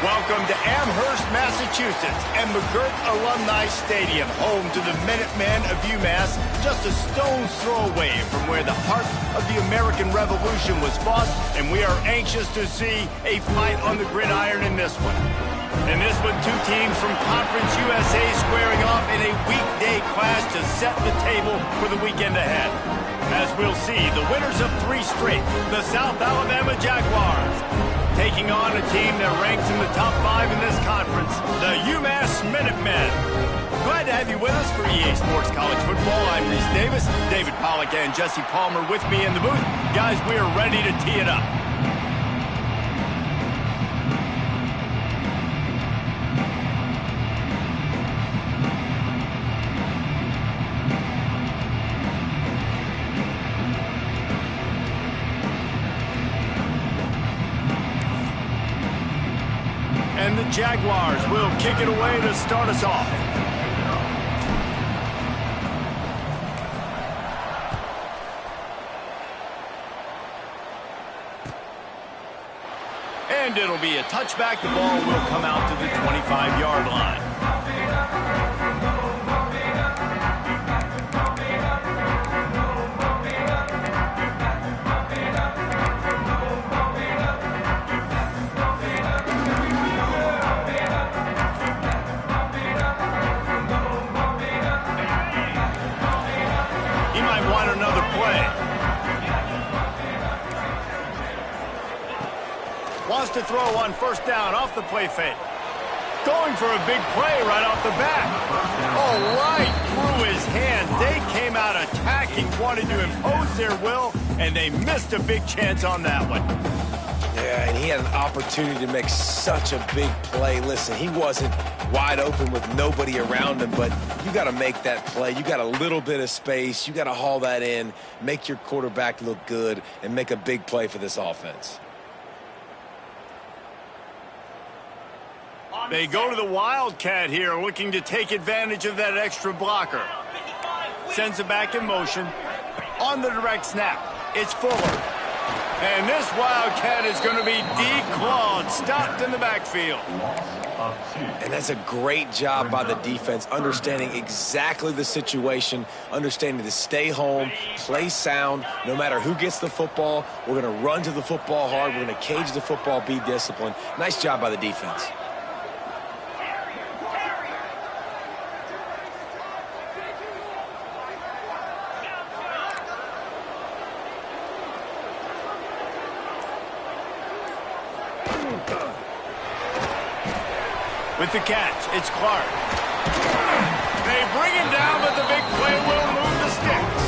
Welcome to Amherst, Massachusetts, and McGirt Alumni Stadium, home to the Minutemen of Umass, just a stone's throw away from where the heart of the American Revolution was fought, and we are anxious to see a fight on the gridiron in this one. In this one, two teams from Conference USA squaring off in a weekday clash to set the table for the weekend ahead. As we'll see, the winners of 3 straight, the South Alabama Jaguars, taking on a team that ranks in the top 5 in this conference, the Umass Minutemen. Glad to have you with us for EA Sports College Football. I'm Reese Davis, David Pollack and Jesse Palmer with me in the booth. Guys, we are ready to tee it up. And the Jaguars will kick it away to start us off. And it'll be a touchback. The ball will come out to the 25-yard line. Wants to throw on first down off the play fake. Going for a big play right off the bat. Oh, right through his hand. They came out attacking, wanted to impose their will, and they missed a big chance on that one. Yeah, and he had an opportunity to make such a big play. Listen, he wasn't wide open with nobody around him, but you got to make that play. You got a little bit of space. You got to haul that in, make your quarterback look good, and make a big play for this offense. They go to the Wildcat here, looking to take advantage of that extra blocker. Sends it back in motion. On the direct snap, it's Fuller. And this Wildcat is going to be declawed, stopped in the backfield. And that's a great job by the defense, understanding exactly the situation, understanding to stay home, play sound. No matter who gets the football, we're going to run to the football hard. We're going to cage the football, be disciplined. Nice job by the defense. With the catch, it's Clark. They bring him down, but the big play will move the sticks.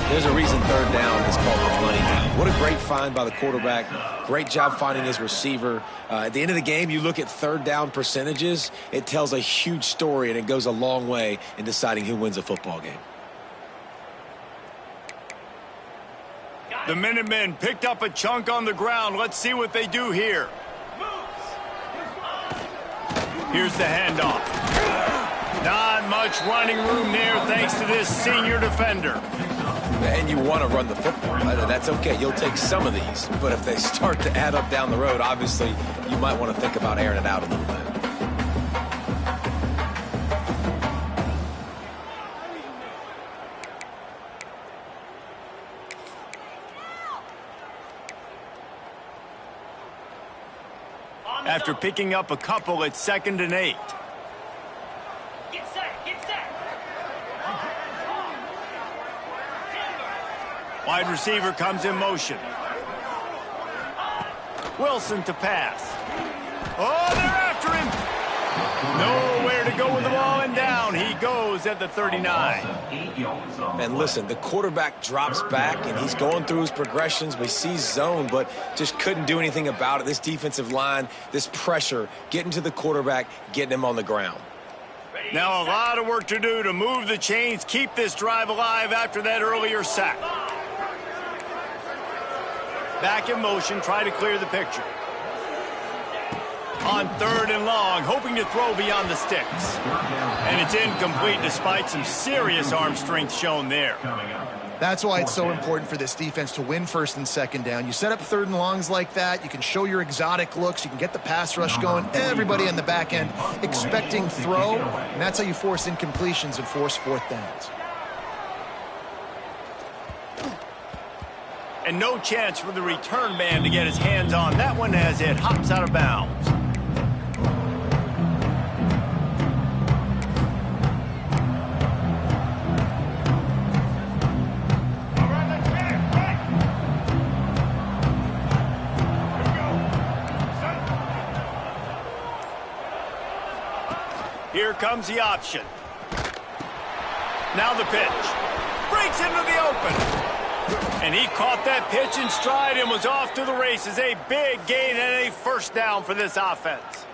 There's a reason third down is called the money down. What a great find by the quarterback. Great job finding his receiver. At the end of the game, you look at third down percentages. It tells a huge story, and it goes a long way in deciding who wins a football game. The Minutemen picked up a chunk on the ground. Let's see what they do here. Here's the handoff. Not much running room there thanks to this senior defender. And you want to run the football. That's okay. You'll take some of these. But if they start to add up down the road, obviously you might want to think about airing it out a little bit. After picking up a couple, it's 2nd and 8. Get set, get set. Wide receiver comes in motion. Wilson to pass. Oh, they're after him. Nowhere to go with the ball, and down he goes at the 39. And listen, the quarterback drops back, and he's going through his progressions. We see zone, but just couldn't do anything about it. This defensive line, this pressure, getting to the quarterback, getting him on the ground. Now a lot of work to do to move the chains, keep this drive alive after that earlier sack. Back in motion, try to clear the picture. On 3rd and long, hoping to throw beyond the sticks. And it's incomplete despite some serious arm strength shown there. That's why it's so important for this defense to win first and second down. You set up third and longs like that, you can show your exotic looks, you can get the pass rush going, everybody on the back end expecting throw, and that's how you force incompletions and force fourth downs. And no chance for the return man to get his hands on that one as it hops out of bounds. Here comes the option. Now the pitch. Breaks into the open. And he caught that pitch in stride and was off to the races. A big gain and a first down for this offense.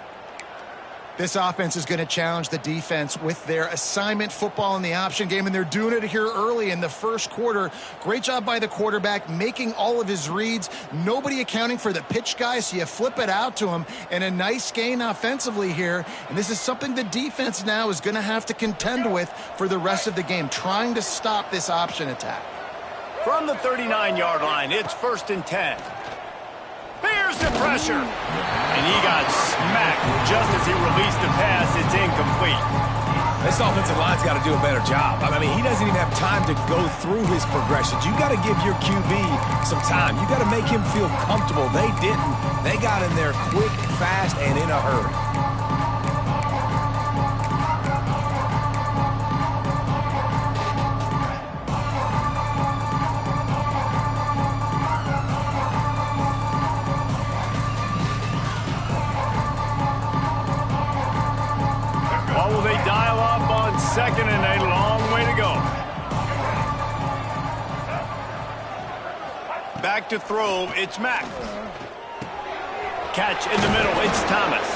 This offense is going to challenge the defense with their assignment football in the option game, and they're doing it here early in the first quarter. Great job by the quarterback, making all of his reads. Nobody accounting for the pitch guy, so you flip it out to him, and a nice gain offensively here. And this is something the defense now is going to have to contend with for the rest of the game, trying to stop this option attack. From the 39-yard line, it's 1st and 10. Here's the pressure. And he got smacked just as he released the pass. It's incomplete. This offensive line's got to do a better job. I mean, he doesn't even have time to go through his progressions. You got to give your QB some time. You got to make him feel comfortable. They didn't. They got in there quick, fast, and in a hurry. Will they dial up on 2nd and a long way to go? Back to throw, it's Mack. Catch in the middle, it's Thomas.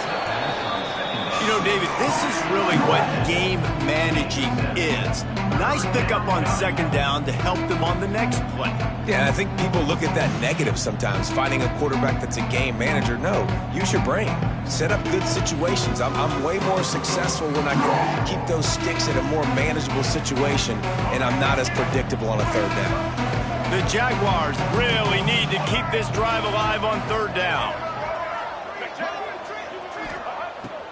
You know, David, this is really what game managing is. Nice pickup on 2nd down to help them on the next play. Yeah, I think people look at that negative sometimes, finding a quarterback that's a game manager. No, use your brain. Set up good situations. I'm way more successful when I can keep those sticks in a more manageable situation, and I'm not as predictable on a 3rd down. The Jaguars really need to keep this drive alive on 3rd down.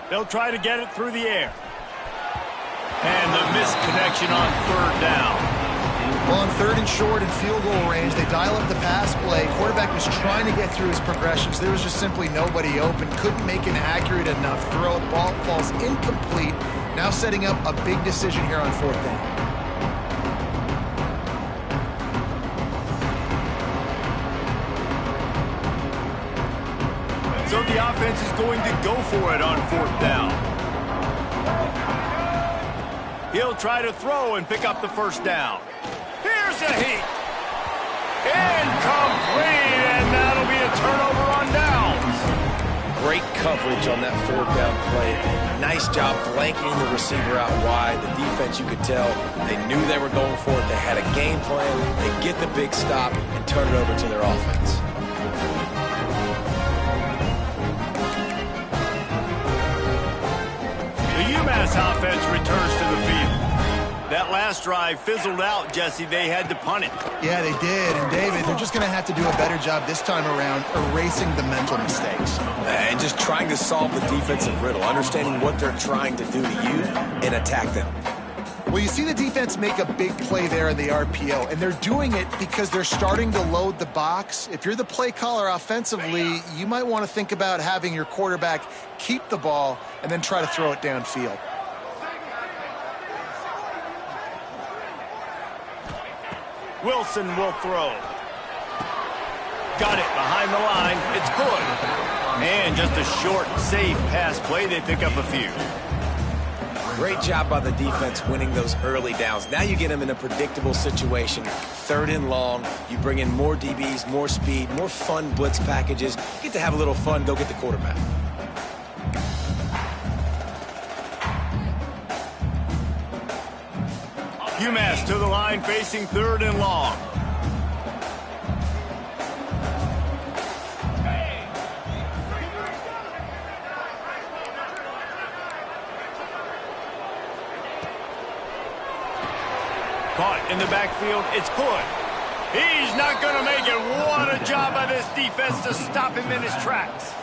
They'll try to get it through the air. And the missed connection on 3rd down. Well, on 3rd and short and field goal range, they dial up the pass play. Quarterback was trying to get through his progressions. There was just simply nobody open. Couldn't make an accurate enough throw. Ball falls incomplete. Now setting up a big decision here on 4th down. So the offense is going to go for it on 4th down. He'll try to throw and pick up the first down. Here's a heat. Incomplete, and that'll be a turnover on downs. Great coverage on that 4th down play. Nice job blanketing the receiver out wide. The defense, you could tell, they knew they were going for it. They had a game plan. They get the big stop and turn it over to their offense. The Umass offense returns to the field. That last drive fizzled out, Jesse. They had to punt it. Yeah, they did. And, David, they're just going to have to do a better job this time around erasing the mental mistakes. And just trying to solve the defensive riddle, understanding what they're trying to do to you and attack them. Well, you see the defense make a big play there in the RPO, and they're doing it because they're starting to load the box. If you're the play caller offensively, you might want to think about having your quarterback keep the ball and then try to throw it downfield. Wilson will throw. Got it behind the line. It's good. And just a short, safe pass play. They pick up a few. Great job by the defense winning those early downs. Now you get them in a predictable situation. 3rd and long. You bring in more DBs, more speed, more fun blitz packages. You get to have a little fun. Go get the quarterback. Umass to the line facing 3rd and long. Caught in the backfield, it's Hood. He's not going to make it. What a job by this defense to stop him in his tracks.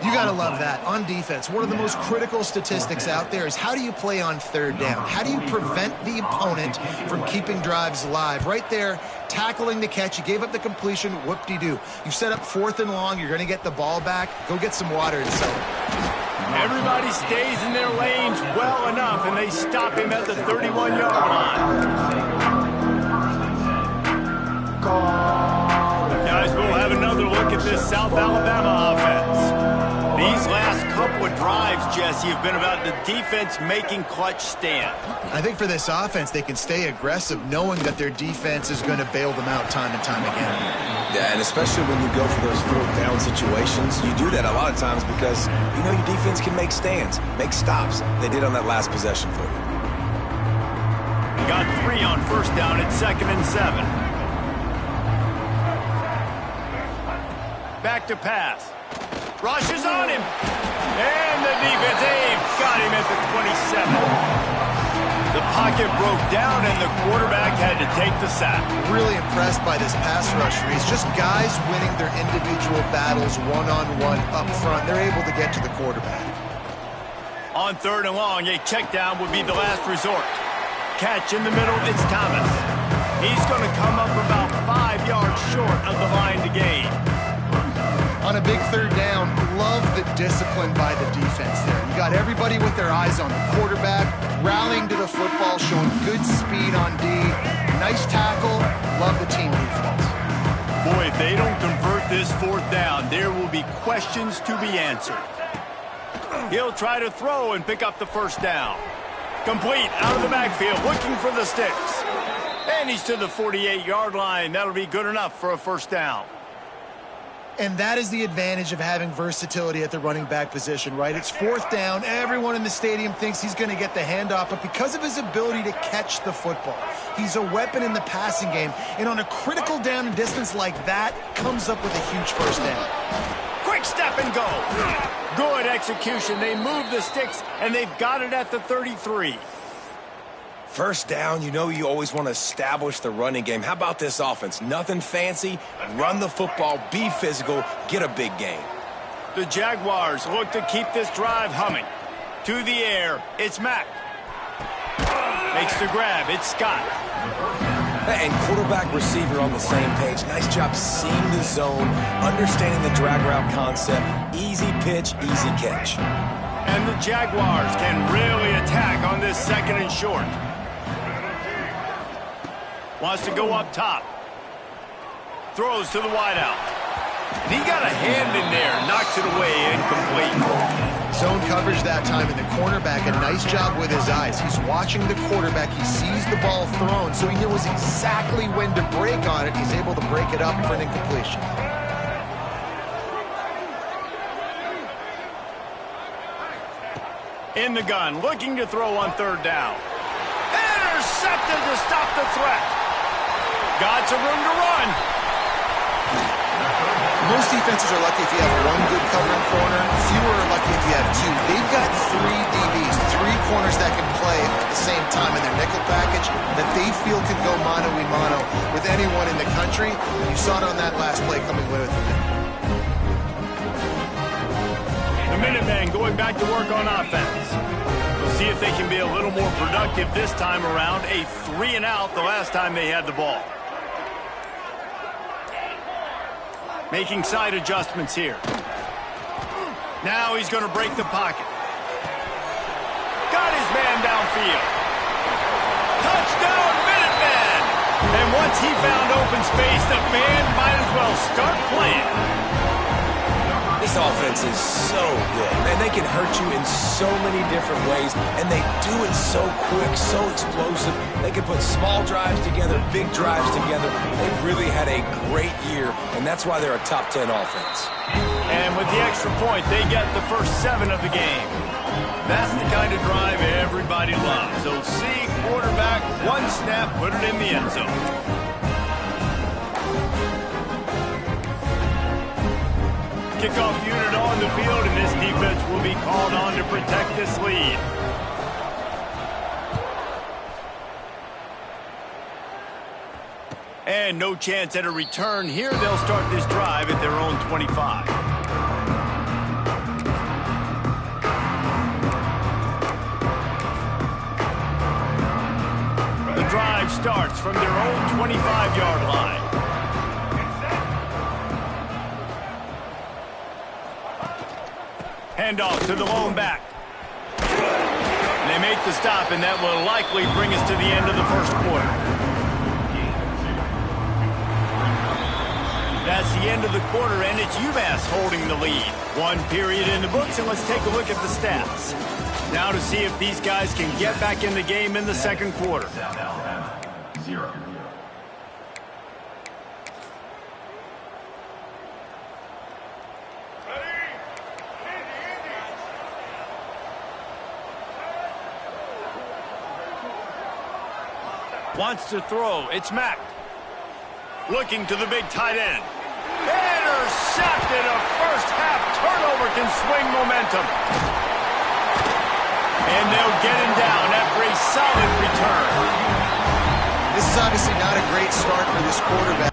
You got to love that. On defense, one of the most critical statistics out there is how do you play on third down? How do you prevent the opponent from keeping drives alive? Right there, tackling the catch. You gave up the completion. Whoop-de-doo. You've set up 4th and long. You're going to get the ball back. Go get some water and settle. Everybody stays in their lanes well enough, and they stop him at the 31-yard line. Guys, we'll have another look at this South Alabama offense. These last couple of drives, Jesse, have been about the defense making clutch stand. I think for this offense, they can stay aggressive knowing that their defense is going to bail them out time and time again. Yeah, and especially when you go for those 4th down situations, you do that a lot of times because you know your defense can make stands, make stops. They did on that last possession for you. Got 3 on 1st down at 2nd and 7. Back to pass. Rush is on him. And the defense, they've got him at the 27. The pocket broke down, and the quarterback had to take the sack. Really impressed by this pass rush, Reese. Just guys winning their individual battles one-on-one up front. They're able to get to the quarterback. On 3rd and long, a check down would be the last resort. Catch in the middle, it's Thomas. He's going to come up about 5 yards short of the line to gain. On a big 3rd down, love the discipline by the defense there. You got everybody with their eyes on the quarterback, rallying to the football, showing good speed on D. Nice tackle. Love the team defense. Boy, if they don't convert this 4th down, there will be questions to be answered. He'll try to throw and pick up the 1st down. Complete out of the backfield, looking for the sticks. And he's to the 48-yard line. That'll be good enough for a 1st down. And that is the advantage of having versatility at the running back position, right? It's 4th down. Everyone in the stadium thinks he's going to get the handoff, but because of his ability to catch the football, he's a weapon in the passing game. And on a critical down and distance like that, comes up with a huge 1st down. Quick step and go. Good execution. They move the sticks, and they've got it at the 33. 1st down, you know you always want to establish the running game. How about this offense? Nothing fancy. Run the football, be physical, get a big gain. The Jaguars look to keep this drive humming. To the air, it's Mack. Makes the grab, it's Scott. And quarterback receiver on the same page. Nice job seeing the zone, understanding the drag route concept. Easy pitch, easy catch. And the Jaguars can really attack on this 2nd and short. Wants to go up top. Throws to the wideout. And he got a hand in there. Knocks it away, incomplete. Zone coverage that time, and the cornerback, a nice job with his eyes. He's watching the quarterback. He sees the ball thrown, so he knows exactly when to break on it. He's able to break it up for an incompletion. In the gun, looking to throw on 3rd down. Intercepted to stop the threat. Got some room to run. Most defenses are lucky if you have one good covering corner. Fewer are lucky if you have 2. They've got 3 DBs, 3 corners that can play at the same time in their nickel package that they feel can go mano-a-mano with anyone in the country. You saw it on that last play coming away with it. The Minutemen going back to work on offense. We'll see if they can be a little more productive this time around. A 3-and-out the last time they had the ball. Making side adjustments here. Now he's going to break the pocket. Got his man downfield. Touchdown, Minutemen! And once he found open space, the band might as well start playing. This offense is so good. Man, they can hurt you in so many different ways, and they do it so quick, so explosive. They can put small drives together, big drives together. They've really had a great year, and that's why they're a top 10 offense. And with the extra point, they get the first 7 of the game. That's the kind of drive everybody loves. So see quarterback, 1 snap, put it in the end zone. Kickoff unit on the field, and this defense will be called on to protect this lead. And no chance at a return here. They'll start this drive at their own 25. The drive starts from their own 25-yard line. Handoff to the lone back. They make the stop, and that will likely bring us to the end of the first quarter. That's the end of the quarter, and it's Umass holding the lead. One period in the books, and let's take a look at the stats. Now to see if these guys can get back in the game in the second quarter. 0. Wants to throw. It's Mack. Looking to the big tight end. Intercepted. A first-half turnover can swing momentum. And they'll get him down after a solid return. This is obviously not a great start for this quarterback.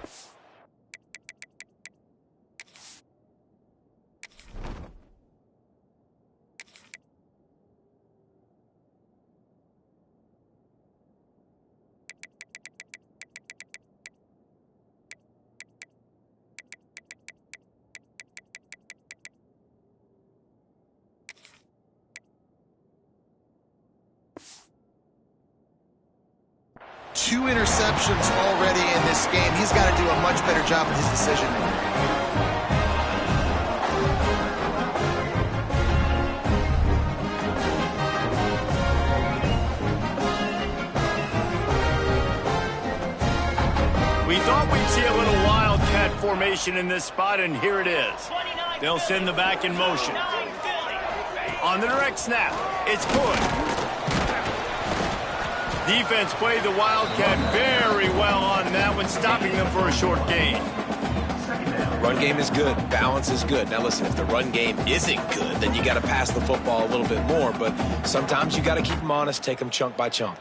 Two interceptions already in this game. He's got to do a much better job with his decision making. We thought we'd see a little wildcat formation in this spot, and here it is. They'll send the back in motion. On the direct snap, it's good. Defense played the Wildcat very well on that one, stopping them for a short gain. Run game is good. Balance is good. Now listen, if the run game isn't good, then you got to pass the football a little bit more. But sometimes you got to keep them honest, take them chunk by chunk.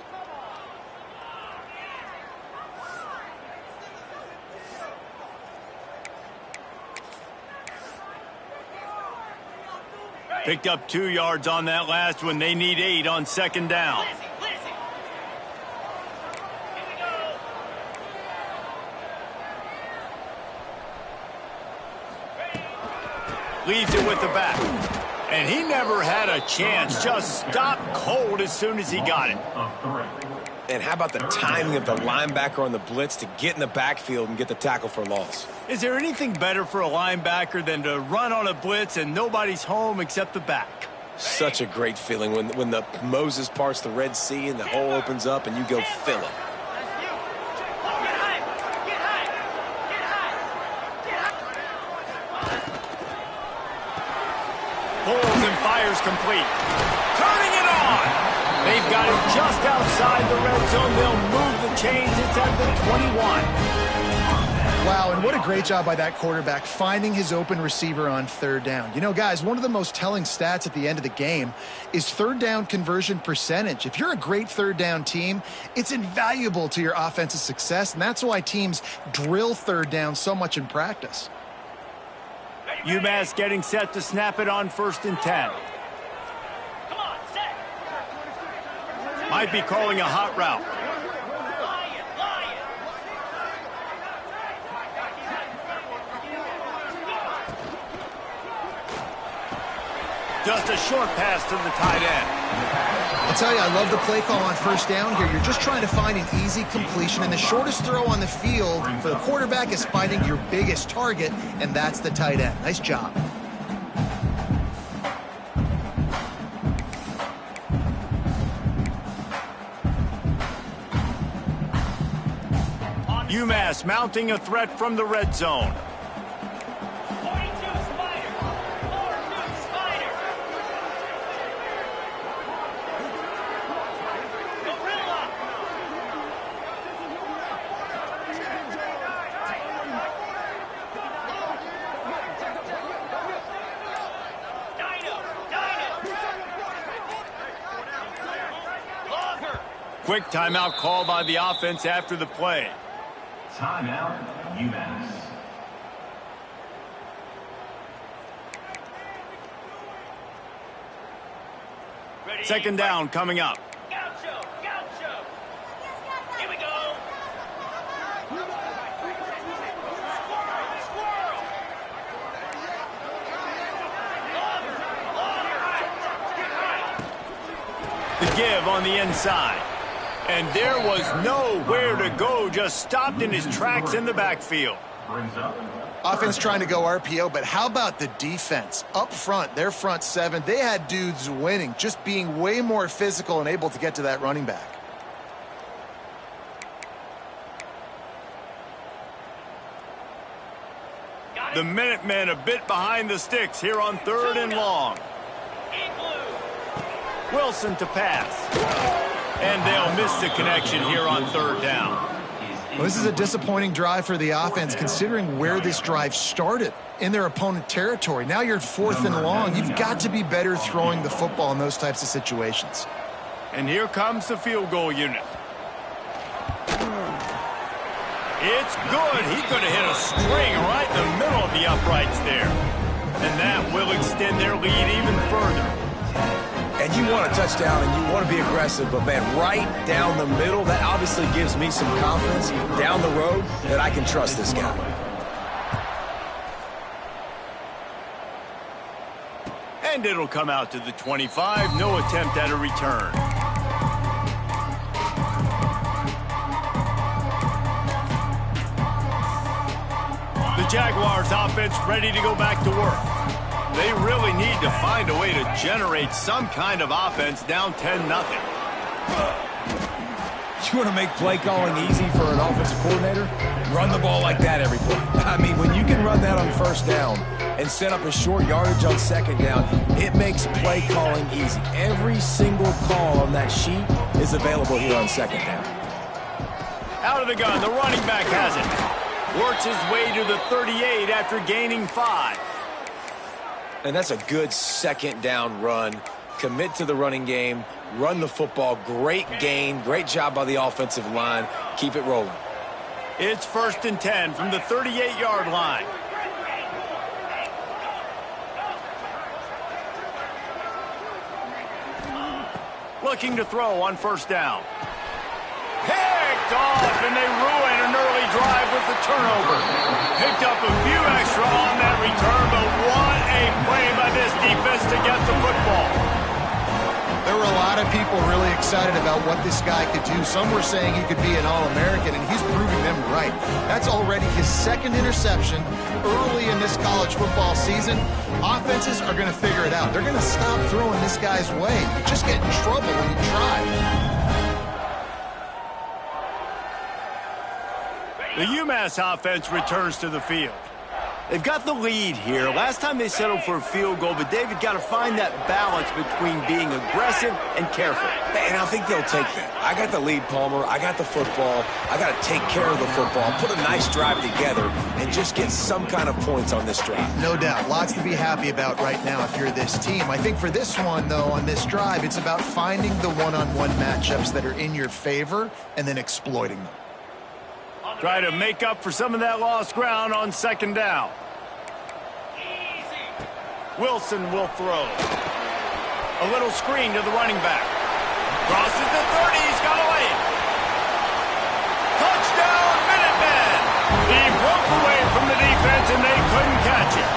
Picked up 2 yards on that last one. They need 8 on second down. Leaves it with the back. And he never had a chance. Just stopped cold as soon as he got it. And how about the timing of the linebacker on the blitz to get in the backfield and get the tackle for loss? Is there anything better for a linebacker than to run on a blitz and nobody's home except the back? Such a great feeling when the Moses parts the Red Sea and the hole opens up and you go fill it. Pulls and fires complete. Turning it on. They've got it just outside the red zone. They'll move the chains. It's at the 21. Wow, and what a great job by that quarterback finding his open receiver on third down. You know, guys, one of the most telling stats at the end of the game is third down conversion percentage. If you're a great third down team, it's invaluable to your offensive success, and that's why teams drill third down so much in practice. Umass getting set to snap it on 1st and 10. Come on, set. Might be calling a hot route. Just a short pass to the tight end. I'll tell you, I love the play call on 1st down here. You're just trying to find an easy completion, and the shortest throw on the field for the quarterback is finding your biggest target, and that's the tight end. Nice job. Umass mounting a threat from the red zone. 42 Spider. 4-2 Spider. Gorilla. Dino. Quick timeout call by the offense after the play. Timeout, Umass. Ready? Second down coming up. Gaucho! Gaucho! Here we go! Squirrel! The give on the inside. And there was nowhere to go, just stopped in his tracks in the backfield. Brings up Offense trying to go RPO, but how about the defense? Up front, their front seven, they had dudes winning, just being way more physical and able to get to that running back. Got it? The Minutemen a bit behind the sticks here on third and long. Igloo! Wilson to pass. And they'll miss the connection here on third down. Well, this is a disappointing drive for the offense, considering where this drive started in their opponent territory. Now you're fourth and long. You've got to be better throwing the football in those types of situations. And here comes the field goal unit. It's good. He could have hit a string right in the middle of the uprights there. And that will extend their lead even further. And you want a touchdown and you want to be aggressive, but man, right down the middle, that obviously gives me some confidence down the road that I can trust this guy. And it'll come out to the 25. No attempt at a return. The Jaguars offense ready to go back to work. They really need to find a way to generate some kind of offense down 10-0. You want to make play calling easy for an offensive coordinator? Run the ball like that every play. I mean, when you can run that on first down and set up a short yardage on second down, it makes play calling easy. Every single call on that sheet is available here on second down. Out of the gun, the running back has it. Works his way to the 38 after gaining 5. And that's a good second down run. Commit to the running game, run the football, great gain, great job by the offensive line. Keep it rolling. It's 1st and 10 from the 38-yard line. Looking to throw on 1st down. Picked off, and they ruin an early drive with the turnover. Picked up a few extra on that return, but what a play by this defense to get the football. There were a lot of people really excited about what this guy could do. Some were saying he could be an All-American, and he's proving them right. That's already his 2nd interception early in this college football season. Offenses are going to figure it out. They're going to stop throwing this guy's way. You just get in trouble when you try. The Umass offense returns to the field. They've got the lead here. Last time they settled for a field goal, but David got to find that balance between being aggressive and careful. And I think they'll take that. I got the lead, Palmer. I got the football. I got to take care of the football, put a nice drive together, and just get some kind of points on this drive. No doubt. Lots to be happy about right now if you're this team. I think for this one, though, on this drive, it's about finding the one-on-one matchups that are in your favor and then exploiting them. Try to make up for some of that lost ground on 2nd down. Wilson will throw. A little screen to the running back. Crosses the 30. He's got away. Touchdown, Minutemen! He broke away from the defense, and they couldn't catch it.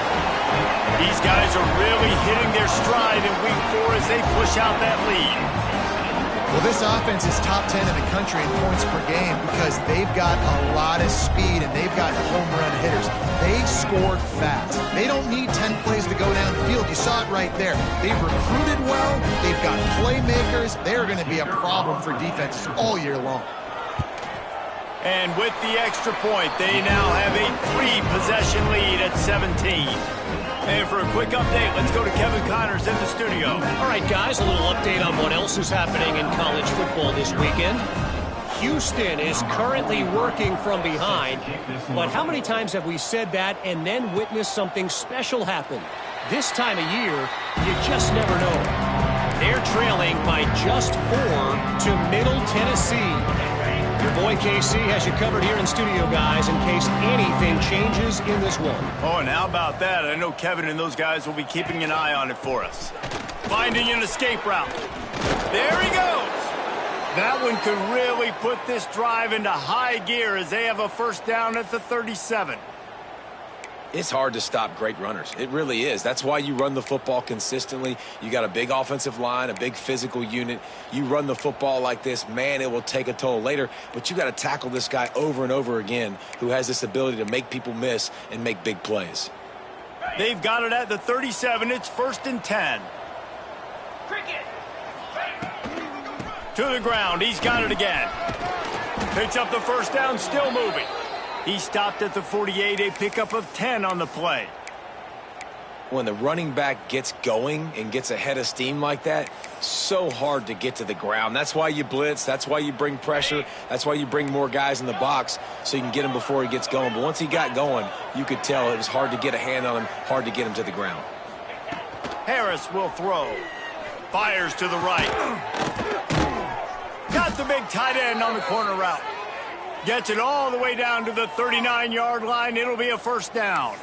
These guys are really hitting their stride in week 4 as they push out that lead. Well, this offense is top 10 in the country in points per game because they've got a lot of speed and they've got home run hitters. They score fast. They don't need 10 plays to go down the field. You saw it right there. They've recruited well. They've got playmakers. They are going to be a problem for defenses all year long. And with the extra point, they now have a 3-possession lead at 17. And for a quick update, let's go to Kevin Connors in the studio. All right, guys, a little update on what else is happening in college football this weekend. Houston is currently working from behind, but how many times have we said that and then witnessed something special happen? This time of year, you just never know. They're trailing by just 4 to Middle Tennessee. Your Boy, KC has you covered here in studio, guys, in case anything changes in this one. Oh, and how about that? I know Kevin and those guys will be keeping an eye on it for us. Finding an escape route. There he goes. That one could really put this drive into high gear as they have a first down at the 37. It's hard to stop great runners. It really is. That's why you run the football consistently. You got a big offensive line, a big physical unit. You run the football like this, man, it will take a toll later. But you got to tackle this guy over and over again who has this ability to make people miss and make big plays. They've got it at the 37. It's 1st and 10. Cricket. To the ground. He's got it again. Picks up the first down, still moving. He stopped at the 48, a pickup of 10 on the play. When the running back gets going and gets ahead of steam like that, so hard to get to the ground. That's why you blitz. That's why you bring pressure. That's why you bring more guys in the box so you can get him before he gets going. But once he got going, you could tell it was hard to get a hand on him, hard to get him to the ground. Harris will throw. Fires to the right. Got the big tight end on the corner route. Gets it all the way down to the 39-yard line. It'll be a first down.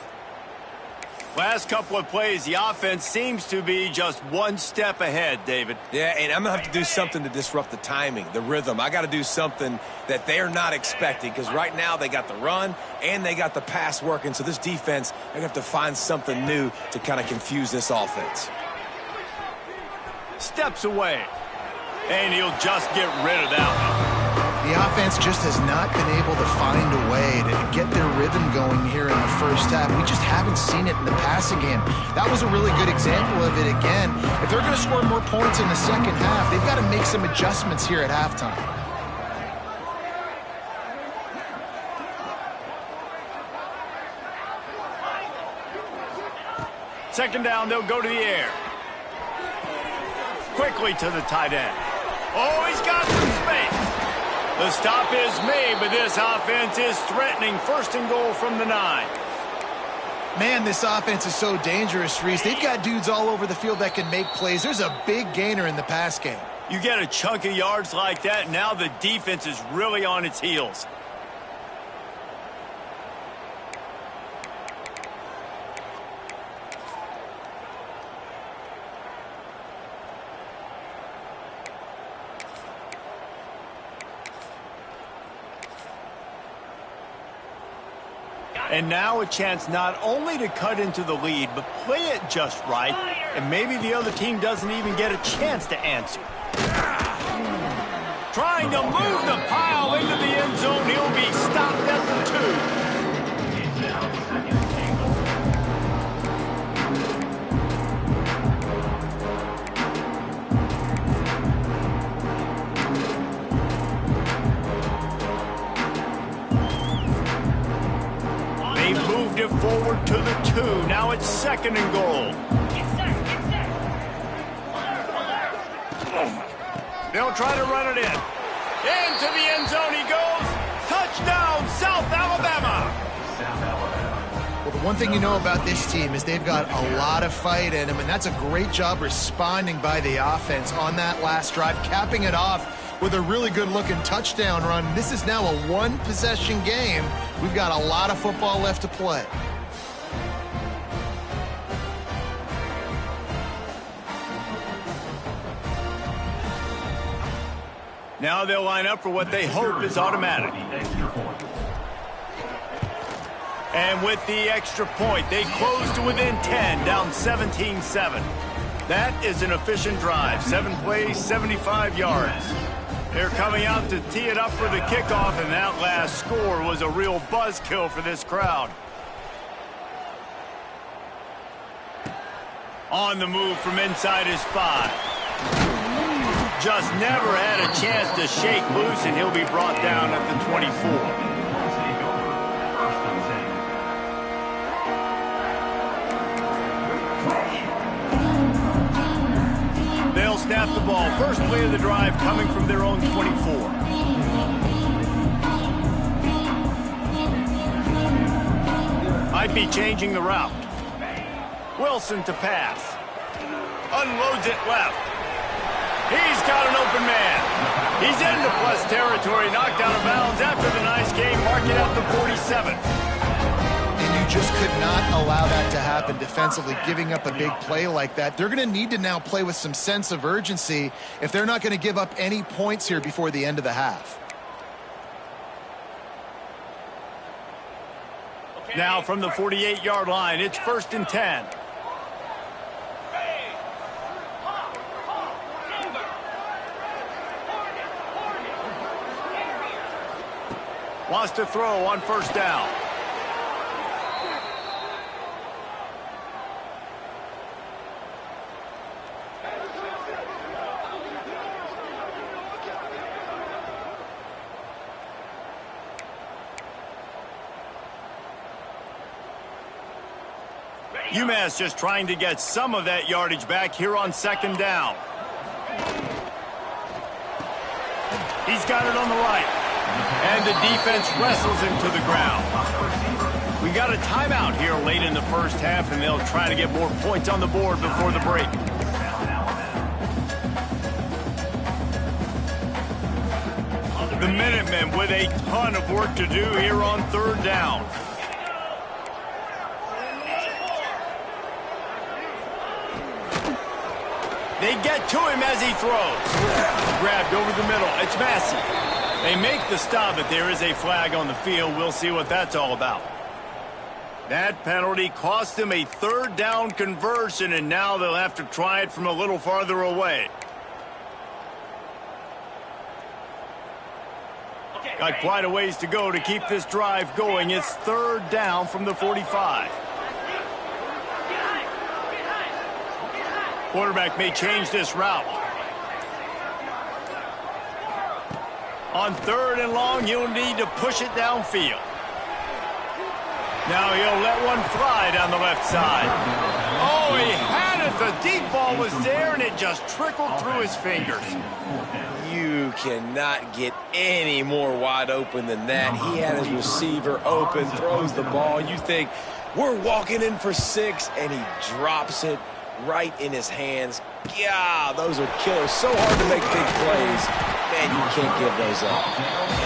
Last couple of plays, the offense seems to be just one step ahead, David. Yeah, and I'm going to have to do something to disrupt the timing, the rhythm. I got to do something that they're not expecting because right now they got the run and they got the pass working. So this defense, they're going to have to find something new to kind of confuse this offense. Steps away. And he'll just get rid of that one. The offense just has not been able to find a way to get their rhythm going here in the first half. We just haven't seen it in the passing game. That was a really good example of it again. If they're going to score more points in the second half, they've got to make some adjustments here at halftime. Second down, they'll go to the air. Quickly to the tight end. Oh, he's got some space. The stop is made, but this offense is threatening. 1st and goal from the 9. Man, this offense is so dangerous, Reese. They've got dudes all over the field that can make plays. There's a big gainer in the pass game. You get a chunk of yards like that, now the defense is really on its heels. And now a chance not only to cut into the lead, but play it just right, and maybe the other team doesn't even get a chance to answer. Trying to move the pile into the end zone. He'll be stopped at the 2. They've moved it forward to the 2. Now it's 2nd and goal. They'll try to run it in. Into the end zone he goes. Touchdown, South Alabama. Well, the one thing you know about this team is they've got a lot of fight in them, and that's a great job responding by the offense on that last drive, capping it off with a really good-looking touchdown run. This is now a one-possession game. We've got a lot of football left to play. Now they'll line up for what they hope is automatic. And with the extra point, they close to within 10, down 17-7. That is an efficient drive. 7 plays, 75 yards. They're coming out to tee it up for the kickoff, and that last score was a real buzzkill for this crowd. On the move from inside his 5. Just never had a chance to shake loose, and he'll be brought down at the 24. They'll snap the ball. First play of the drive coming from their own 24. Might be changing the route. Wilson to pass. Unloads it left. He's got an open man. He's into plus territory, knocked out of bounds mark it at the 47. And you just could not allow that to happen defensively, giving up a big play like that. They're going to need to now play with some sense of urgency if they're not going to give up any points here before the end of the half. Now from the 48-yard line, it's 1st and 10. Wants to throw on 1st down. Umass just trying to get some of that yardage back here on 2nd down. He's got it on the right. And the defense wrestles him to the ground. We got a timeout here late in the first half, and they'll try to get more points on the board before the break. The Minutemen with a ton of work to do here on 3rd down. They get to him as he throws. Grabbed over the middle. It's Massey. They make the stop, but there is a flag on the field. We'll see what that's all about. That penalty cost them a 3rd down conversion, and now they'll have to try it from a little farther away. Got quite a ways to go to keep this drive going. It's 3rd down from the 45. Quarterback may change this route. On 3rd and long, you'll need to push it downfield. Now he'll let one fly down the left side. Oh, he had it. The deep ball was there, and it just trickled through his fingers. You cannot get any more wide open than that. He had his receiver open, throws the ball. You think, we're walking in for 6, and he drops it right in his hands. Yeah, those are killers. So hard to make big plays. Man, you can't give those up.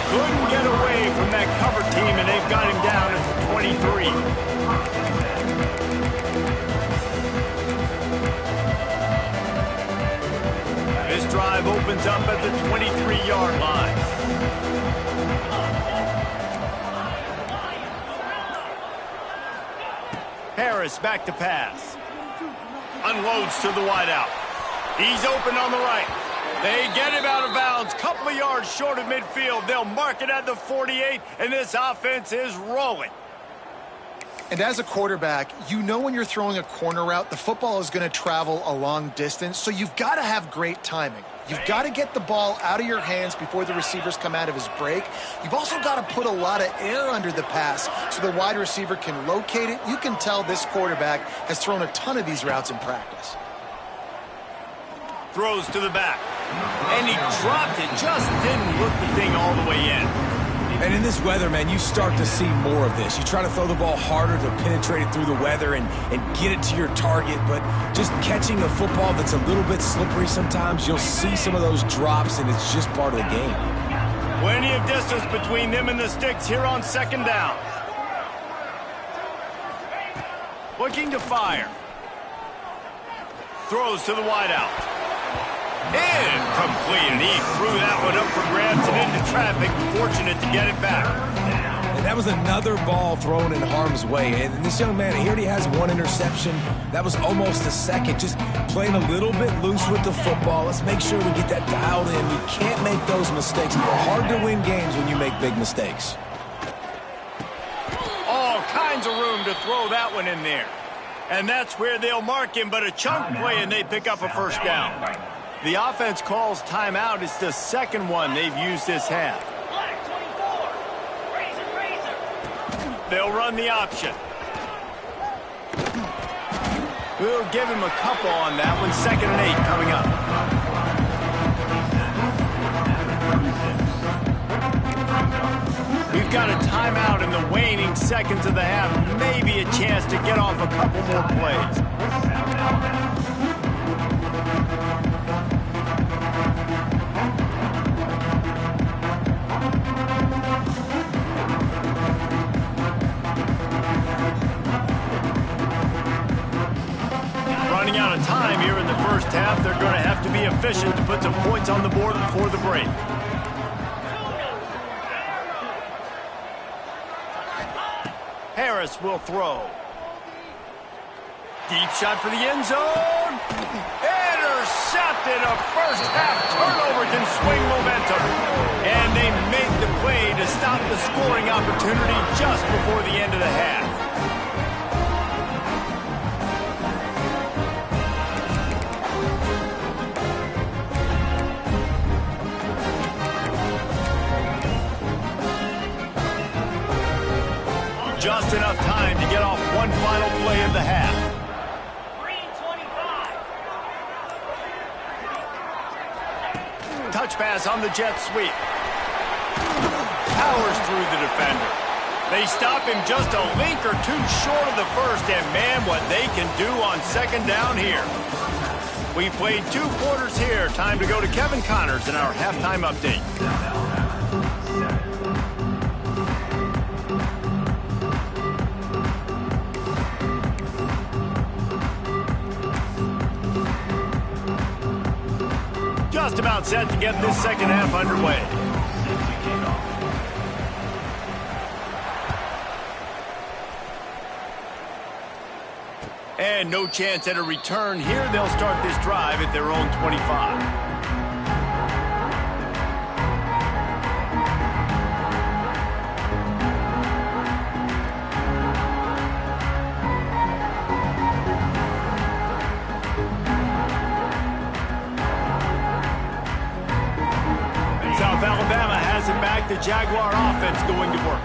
Couldn't get away from that cover team, and they've got him down at the 23. This drive opens up at the 23-yard line. Harris back to pass. Unloads to the wideout. He's open on the right. They get him out of bounds. Couple of yards short of midfield. They'll mark it at the 48, and this offense is rolling. And as a quarterback, you know when you're throwing a corner route, the football is going to travel a long distance, so you've got to have great timing. You've got to get the ball out of your hands before the receivers come out of his break. You've also got to put a lot of air under the pass so the wide receiver can locate it. You can tell this quarterback has thrown a ton of these routes in practice. Throws to the back. And he dropped it. Just didn't look the thing all the way in. And in this weather, man, you start to see more of this. You try to throw the ball harder to penetrate it through the weather and get it to your target, but just catching a football that's a little bit slippery sometimes, you'll see some of those drops, and it's just part of the game. Plenty of distance between them and the sticks here on 2nd down. Looking to fire. Throws to the wideout. Incomplete, and he threw that one up for grabs and into traffic. Fortunate to get it back. And that was another ball thrown in harm's way. And this young man, he already has 1 interception. That was almost a second. Just playing a little bit loose with the football. Let's make sure we get that dialed in. You can't make those mistakes. Hard to win games when you make big mistakes. All kinds of room to throw that one in there. And that's where they'll mark him, but a chunk play, and they pick up a 1st down. The offense calls timeout. It's the 2nd one they've used this half. They'll run the option. We'll give him a couple on that one. 2nd and 8 coming up. We've got a timeout in the waning seconds of the half. Maybe a chance to get off a couple more plays. time here in the first half. They're going to have to be efficient to put some points on the board before the break. Harris will throw. Deep shot for the end zone. Intercepted. A first half turnover can swing momentum. And they make the play to stop the scoring opportunity just before the end of the half. Just enough time to get off one final play of the half. 3:25. Touch pass on the jet sweep. Powers through the defender. They stop him just a link or two short of the first, and man, what they can do on second down here. We played 2 quarters here. Time to go to Kevin Connors in our halftime update. Just about set to get this second half underway. And no chance at a return here. They'll start this drive at their own 25. South Alabama has it back. The Jaguar offense going to work.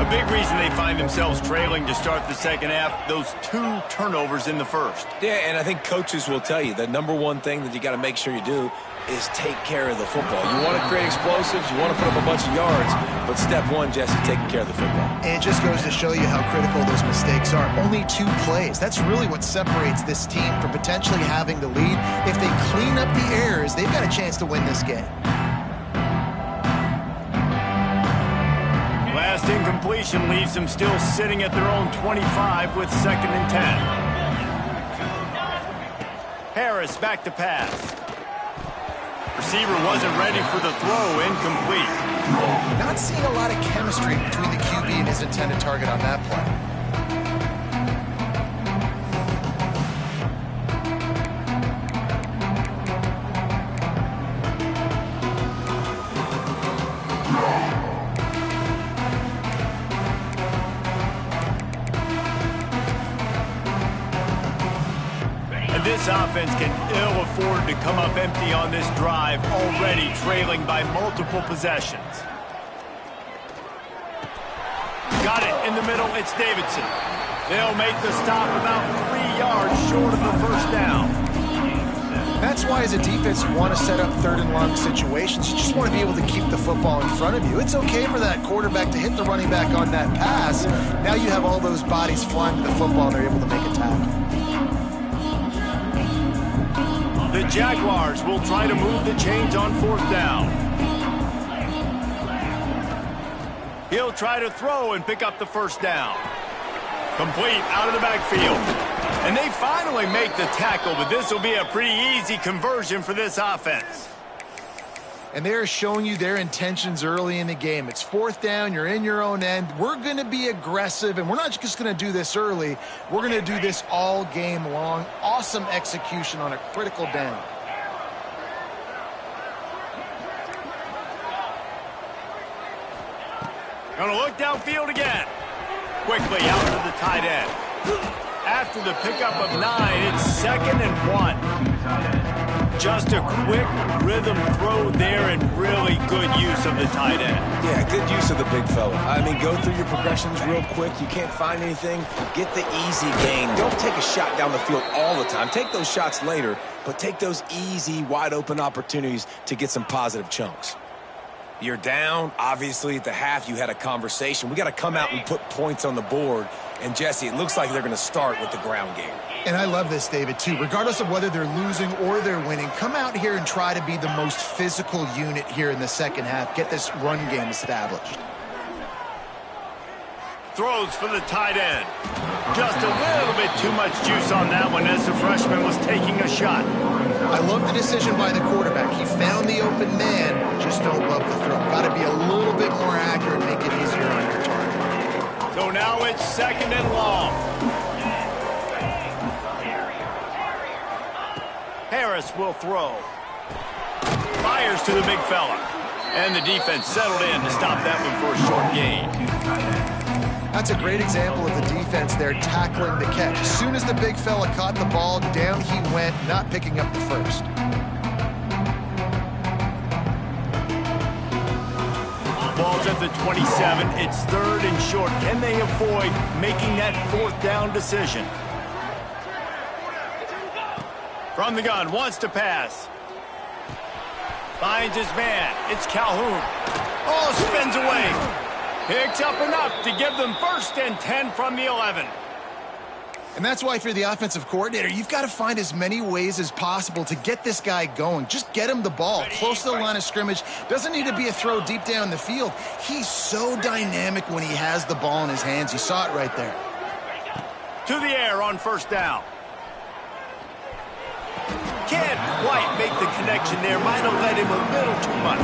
A big reason they find themselves trailing to start the second half, those 2 turnovers in the first. Yeah, and I think coaches will tell you the number one thing that you got to make sure you do is take care of the football. You want to create explosives, you want to put up a bunch of yards, but step one, Jesse, taking care of the football. And it just goes to show you how critical those mistakes are. Only 2 plays. That's really what separates this team from potentially having the lead. If they clean up the errors, they've got a chance to win this game. Last incompletion leaves them still sitting at their own 25 with 2nd and 10. Harris back to pass. Receiver wasn't ready for the throw, incomplete. Not seeing a lot of chemistry between the QB and his intended target on that play. This offense can ill afford to come up empty on this drive, already trailing by multiple possessions. Got it in the middle, it's Davidson. They'll make the stop about 3 yards short of the first down. That's why as a defense you want to set up 3rd and long situations. You just want to be able to keep the football in front of you. It's okay for that quarterback to hit the running back on that pass. Now you have all those bodies flying to the football and they're able to make a tackle. The Jaguars will try to move the chains on 4th down. He'll try to throw and pick up the first down. Complete out of the backfield. And they finally make the tackle, but this will be a pretty easy conversion for this offense. And they're showing you their intentions early in the game. It's 4th down, you're in your own end. We're going to be aggressive, and we're not just going to do this early. We're going to do this all game long. Awesome execution on a critical down. Going to look downfield again. Quickly out to the tight end. After the pickup of 9, it's 2nd and 1. Just a quick rhythm throw there and really good use of the tight end. Yeah, good use of the big fella. I mean, go through your progressions real quick. You can't find anything. Get the easy gain. Don't take a shot down the field all the time. Take those shots later, but take those easy, wide-open opportunities to get some positive chunks. You're down. Obviously, at the half, you had a conversation. We got to come out and put points on the board. And, Jesse, it looks like they're going to start with the ground game. And I love this, David, too. Regardless of whether they're losing or they're winning, come out here and try to be the most physical unit here in the second half. Get this run game established. Throws for the tight end. Just a little bit too much juice on that one as the freshman was taking a shot. I love the decision by the quarterback. He found the open man, just don't love the throw. Got to be a little bit more accurate, make it easier on your target. So now it's 2nd and long. Harris will throw. Fires to the big fella. And the defense settled in to stop that one for a short gain. That's a great example of the defense there tackling the catch. As soon as the big fella caught the ball, down he went, not picking up the first. Ball's at the 27. It's 3rd and short. Can they avoid making that 4th down decision? From the gun, wants to pass. Finds his man. It's Calhoun. Oh, spins away. Picks up enough to give them 1st and 10 from the 11. And that's why if you're the offensive coordinator, you've got to find as many ways as possible to get this guy going. Just get him the ball close to the line of scrimmage. Doesn't need to be a throw deep down the field. He's so dynamic when he has the ball in his hands. You saw it right there. To the air on 1st down. Can't quite make the connection there. Might have led him a little too much.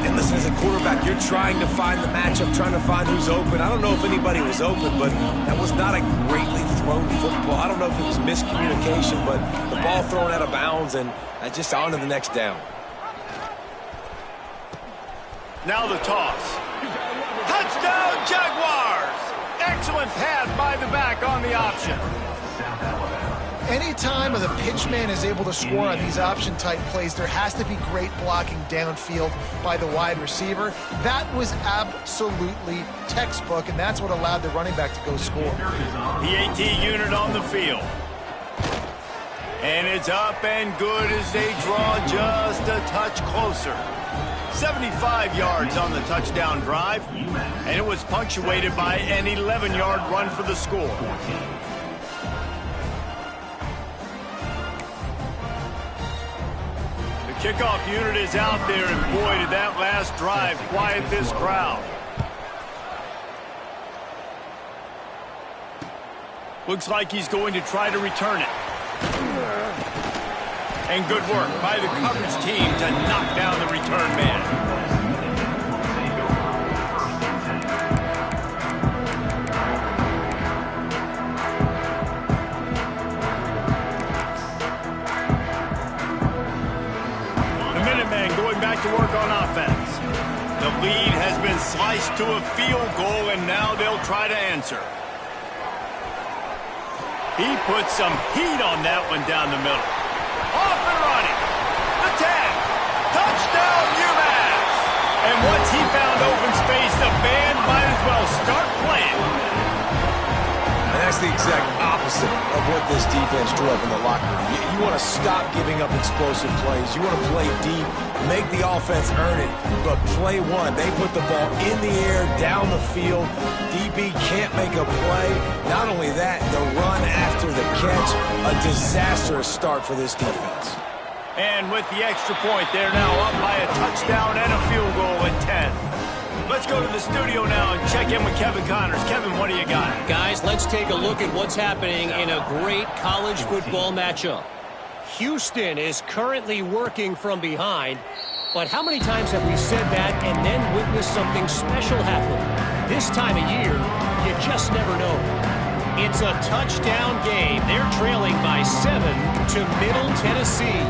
And listen, as a quarterback, you're trying to find the matchup, trying to find who's open. I don't know if anybody was open, but that was not a greatly thrown football. I don't know if it was miscommunication, but the ball thrown out of bounds and just on to the next down. Now the toss. Touchdown, Jaguars! Excellent pass by the back on the option. Anytime the pitchman is able to score on these option-type plays, there has to be great blocking downfield by the wide receiver. That was absolutely textbook, and that's what allowed the running back to go score. The AT unit on the field. And it's up and good as they draw just a touch closer. 75 yards on the touchdown drive, and it was punctuated by an 11-yard run for the score. Kickoff unit is out there, and boy, did that last drive quiet this crowd. Looks like he's going to try to return it. And good work by the coverage team to knock down the return man. To work on offense. The lead has been sliced to a field goal, and now they'll try to answer. He puts some heat on that one down the middle. Off and running. The 10. Touchdown, Umass. And once he found open space, the band might as well start playing. And that's the exact opposite of what this defense drew up in the locker room. You want to stop giving up explosive plays. You want to play deep, make the offense earn it. But play one, they put the ball in the air, down the field. DB can't make a play. Not only that, the run after the catch, a disastrous start for this defense. And with the extra point, they're now up by a touchdown and a field goal at 10. Let's go to the studio now and check in with Kevin Connors. Kevin, what do you got? Guys, let's take a look at what's happening in a great college football matchup. Houston is currently working from behind, but how many times have we said that and then witnessed something special happen? This time of year, you just never know. It's a touchdown game. They're trailing by 7 to Middle Tennessee.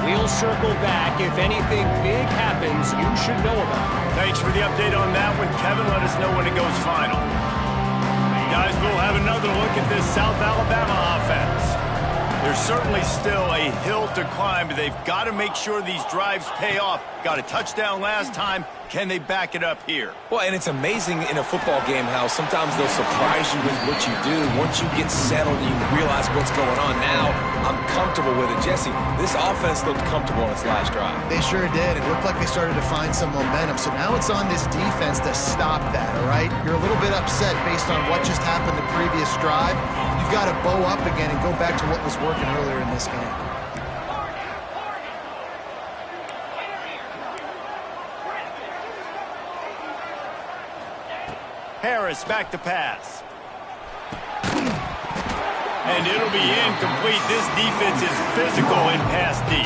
We'll circle back. If anything big happens, you should know about it. Thanks for the update on that one, Kevin. Let us know when it goes final. Guys, we'll have another look at this South Alabama offense. There's certainly still a hill to climb, but they've got to make sure these drives pay off. Got a touchdown last time. Can they back it up here? Well, and it's amazing in a football game how sometimes they'll surprise you with what you do. Once you get settled, you realize what's going on. Now, I'm comfortable with it. Jesse, this offense looked comfortable on its last drive. They sure did. It looked like they started to find some momentum. So now it's on this defense to stop that, all right? You're a little bit upset based on what just happened the previous drive. You've got to bow up again and go back to what was working earlier in this game. Harris back to pass. And it'll be incomplete. This defense is physical and pass deep.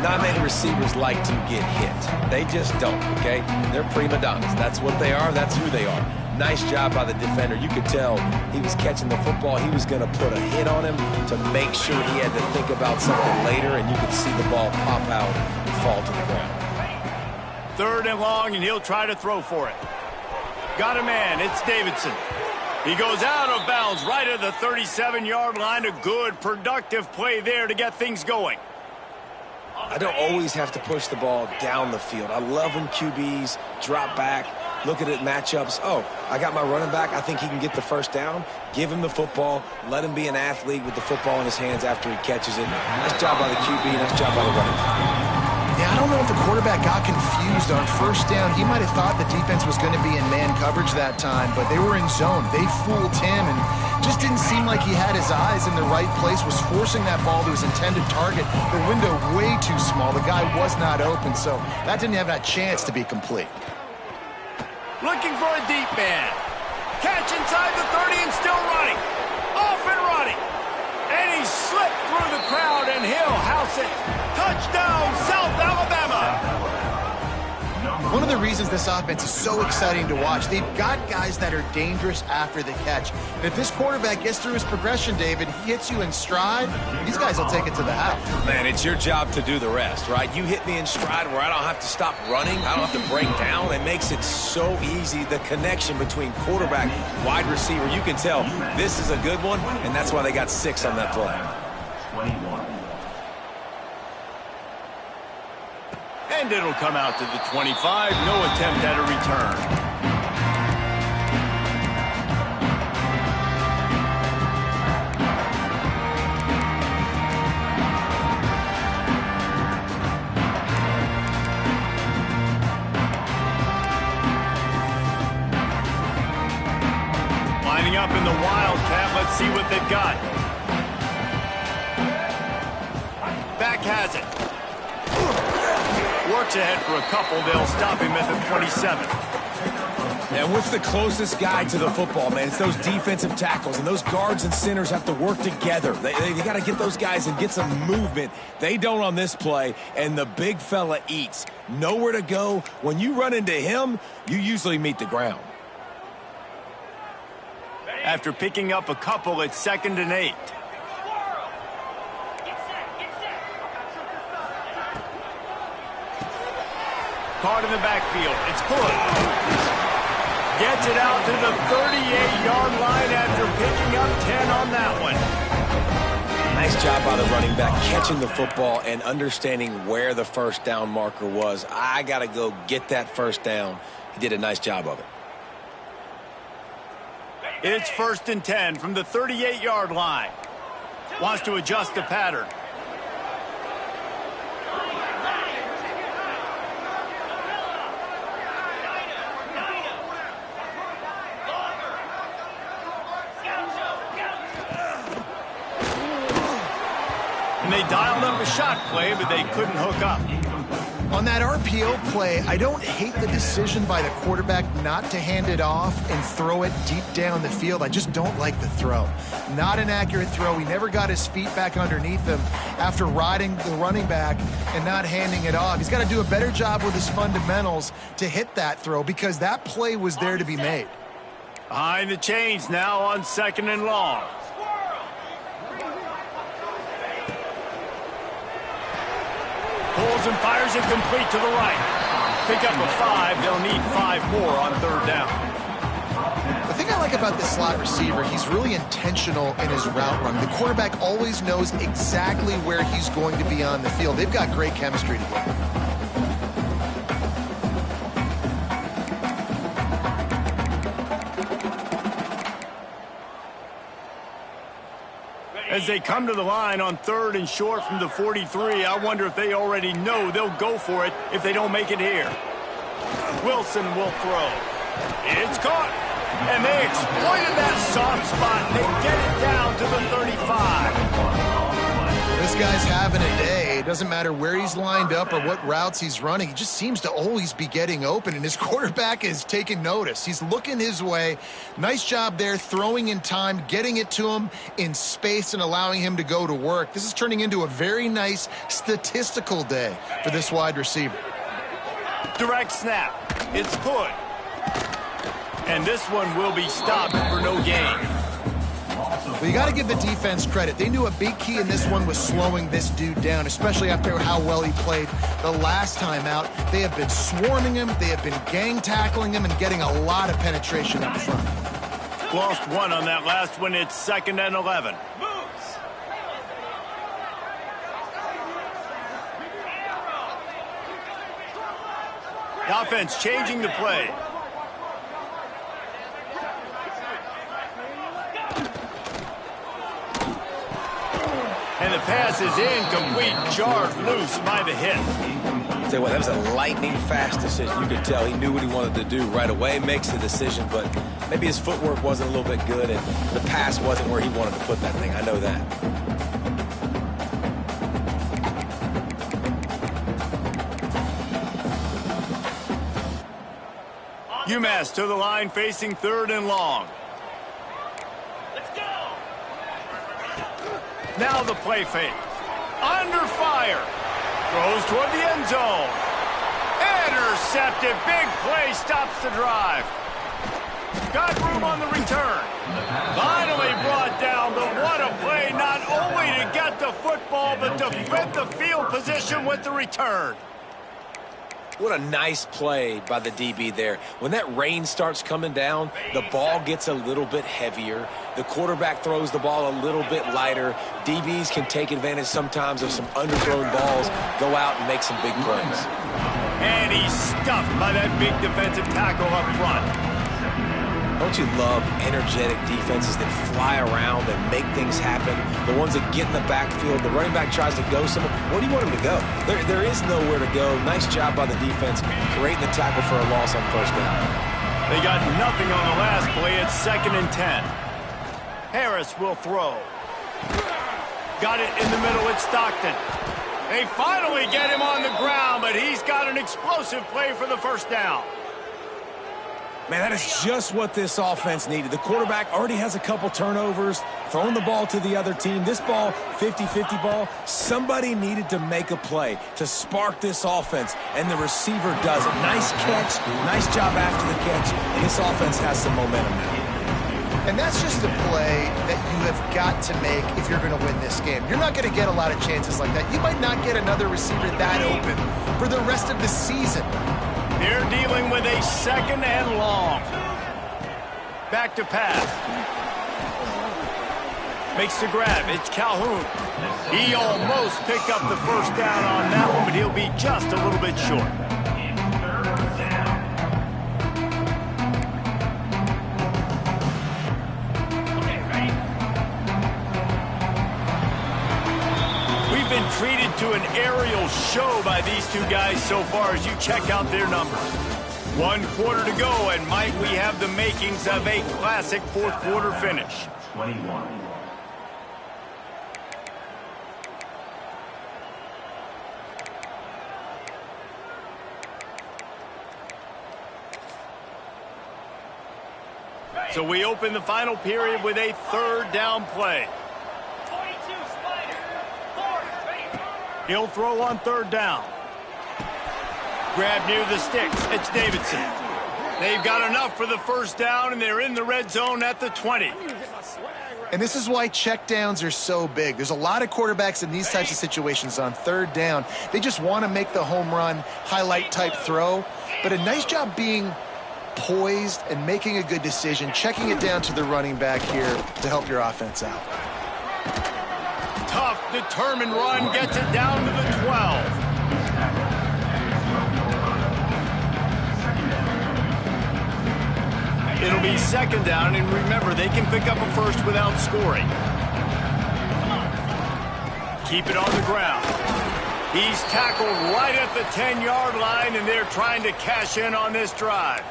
Not many receivers like to get hit. They just don't, okay? They're prima donnas. That's what they are. That's who they are. Nice job by the defender. You could tell he was catching the football. He was going to put a hit on him to make sure he had to think about something later, and you could see the ball pop out and fall to the ground. 3rd and long, and he'll try to throw for it. Got a man. It's Davidson. He goes out of bounds right at the 37-yard line. A good, productive play there to get things going. I don't always have to push the ball down the field. I love when QBs drop back, look at it, matchups. Oh, I got my running back. I think he can get the first down. Give him the football. Let him be an athlete with the football in his hands after he catches it. Nice job by the QB. Nice job by the running back. Yeah, I don't know if the quarterback got confused on 1st down. He might have thought the defense was going to be in man coverage that time, but they were in zone. They fooled him and just didn't seem like he had his eyes in the right place, was forcing that ball to his intended target. The window way too small. The guy was not open, so that didn't have a chance to be complete. Looking for a deep man. Catch inside the 30 and still running. Off and running. And he slipped through the crowd, and he'll house it. Touchdown, South Alabama. One of the reasons this offense is so exciting to watch, they've got guys that are dangerous after the catch. And if this quarterback gets through his progression, David, he hits you in stride, these guys will take it to the house. Man, it's your job to do the rest, right? You hit me in stride where I don't have to stop running. I don't have to break down. It makes it so easy, the connection between quarterback, wide receiver. You can tell this is a good one, and that's why they got 6 on that play. 21. And it'll come out to the 25. No attempt at a return. Lining up in the Wildcat. Let's see what they've got. Back has it. Works ahead for a couple. They'll stop him at the 27. And what's the closest guy to the football, man? It's those defensive tackles, and those guards and centers have to work together. They got to get those guys and get some movement. They don't on this play, and the big fella eats. Nowhere to go. When you run into him, you usually meet the ground. After picking up a couple, it's 2nd and 8. Caught in the backfield. It's good. Gets it out to the 38-yard line after picking up 10 on that one. Nice job by the running back, catching the football and understanding where the first down marker was. I got to go get that first down. He did a nice job of it. It's 1st and 10 from the 38-yard line. Wants to adjust the pattern. And they dialed up a shot play, but they couldn't hook up. On that RPO play, I don't hate the decision by the quarterback not to hand it off and throw it deep down the field. I just don't like the throw. Not an accurate throw. He never got his feet back underneath him after riding the running back and not handing it off. He's got to do a better job with his fundamentals to hit that throw because that play was there to be made. Behind the chains now on 2nd and long. Pulls and fires it complete to the right. Pick up a 5. They'll need 5 more on 3rd down. The thing I like about this slot receiver, he's really intentional in his route running. The quarterback always knows exactly where he's going to be on the field. They've got great chemistry together. As they come to the line on 3rd and short from the 43, I wonder if they already know they'll go for it if they don't make it here. Wilson will throw. It's caught. And they exploited that soft spot. They get it down to the 35. This guy's having a day. It doesn't matter where he's lined up or what routes he's running. He just seems to always be getting open, and his quarterback is taking notice. He's looking his way. Nice job there, throwing in time, getting it to him in space and allowing him to go to work. This is turning into a very nice statistical day for this wide receiver. Direct snap. It's good. And this one will be stopped for no gain. Well, you got to give the defense credit. They knew a big key in this one was slowing this dude down, especially after how well he played the last time out. They have been swarming him. They have been gang tackling him and getting a lot of penetration up front. Lost one on that last one. It's 2nd and 11. The offense changing the play. And the pass is incomplete, jarred loose by the hit. I'll tell you what, that was a lightning-fast decision. You could tell he knew what he wanted to do right away, makes the decision, but maybe his footwork wasn't a little bit good, and the pass wasn't where he wanted to put that thing. I know that. Umass to the line, facing 3rd and long. Now the play fake. Under fire. Throws toward the end zone. Intercepted. Big play stops the drive. Got room on the return. Finally brought down, but what a play. Not only to get the football, but to flip the field position with the return. What a nice play by the DB there. When that rain starts coming down, the ball gets a little bit heavier. The quarterback throws the ball a little bit lighter. DBs can take advantage sometimes of some underthrown balls, go out and make some big plays. And he's stuffed by that big defensive tackle up front. Don't you love energetic defenses that fly around and make things happen? The ones that get in the backfield, the running back tries to go somewhere. Where do you want him to go? There is nowhere to go. Nice job by the defense creating the tackle for a loss on 1st down. They got nothing on the last play. It's 2nd and 10. Harris will throw. Got it in the middle. It's Stockton. They finally get him on the ground, but he's got an explosive play for the 1st down. Man, that is just what this offense needed. The quarterback already has a couple turnovers, throwing the ball to the other team. This ball, 50-50 ball, somebody needed to make a play to spark this offense, and the receiver does it. Nice catch, nice job after the catch, and this offense has some momentum now. And that's just a play that you have got to make if you're going to win this game. You're not going to get a lot of chances like that. You might not get another receiver that open for the rest of the season. They're dealing with a 2nd and long. Back to pass. Makes the grab. It's Calhoun. He almost picked up the 1st down on that one, but he'll be just a little bit short. We've been treated to an aerial show by these two guys so far as you check out their numbers. 1 quarter to go, and might we have the makings of a classic 4th quarter finish. 21. So we open the final period with a 3rd down play. He'll throw on 3rd down. Grab near the sticks. It's Davidson. They've got enough for the 1st down, and they're in the red zone at the 20. And this is why checkdowns are so big. There's a lot of quarterbacks in these types of situations on 3rd down. They just want to make the home run, highlight type throw. But a nice job being poised and making a good decision, checking it down to the running back here to help your offense out. Tough, determined run, gets it down to the 12. It'll be 2nd down, and remember, they can pick up a 1st without scoring. Keep it on the ground. He's tackled right at the 10-yard line, and they're trying to cash in on this drive.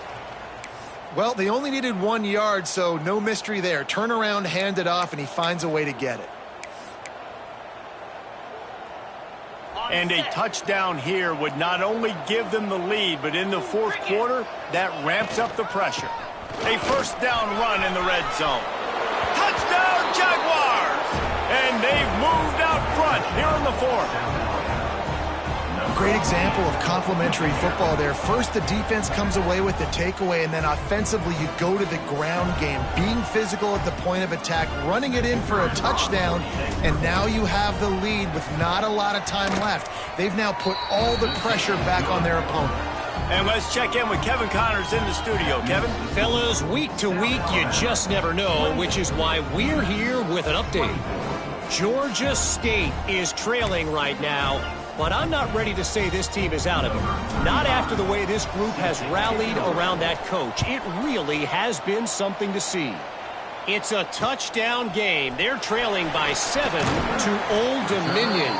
Well, they only needed 1 yard, so no mystery there. Turn around, hand it off, and he finds a way to get it. And a touchdown here would not only give them the lead, but in the fourth quarter, that ramps up the pressure. A first down run in the red zone. Touchdown, Jaguars! And they've moved out front here in the fourth. Great example of complementary football there. First, the defense comes away with the takeaway, and then offensively, you go to the ground game, being physical at the point of attack, running it in for a touchdown, and now you have the lead with not a lot of time left. They've now put all the pressure back on their opponent. And let's check in with Kevin Connors in the studio. Kevin? Fellas, week to week, you just never know, which is why we're here with an update. Georgia State is trailing right now, but I'm not ready to say this team is out of it. Not after the way this group has rallied around that coach. It really has been something to see. It's a touchdown game. They're trailing by 7 to Old Dominion.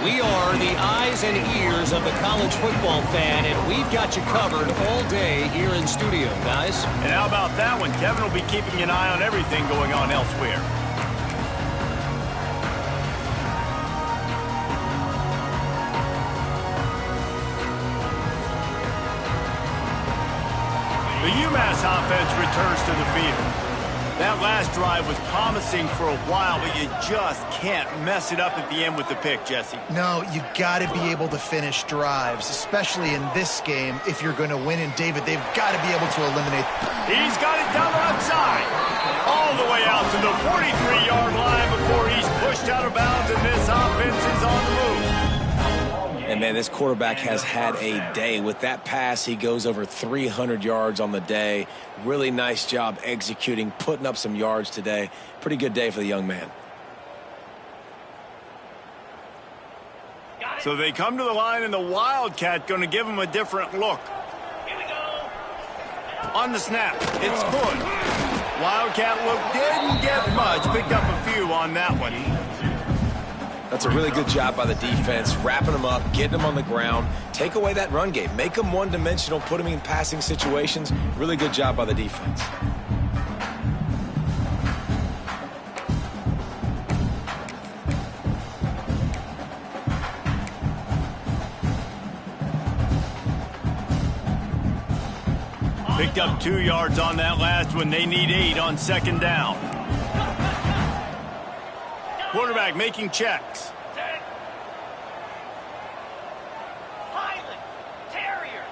We are the eyes and ears of the college football fan, and we've got you covered all day here in studio, guys. And how about that one? Kevin will be keeping an eye on everything going on elsewhere. The Umass offense returns to the field. That last drive was promising for a while, but you just can't mess it up at the end with the pick, Jesse. No, you got to be able to finish drives, especially in this game if you're going to win. And David, they've got to be able to eliminate. He's got it down the right side. All the way out to the 43-yard line before he's pushed out of bounds, and this offense is on the move. And, man, this quarterback has had a day. With that pass, he goes over 300 yards on the day. Really nice job executing, putting up some yards today. Pretty good day for the young man. So they come to the line, and the Wildcat going to give him a different look. Here we go. On the snap, it's good. Wildcat look didn't get much. Picked up a few on that one. That's a really good job by the defense, wrapping them up, getting them on the ground. Take away that run game. Make them one-dimensional, put them in passing situations. Really good job by the defense. Picked up 2 yards on that last one. They need 8 on second down. Quarterback making checks. Highland, Terrier.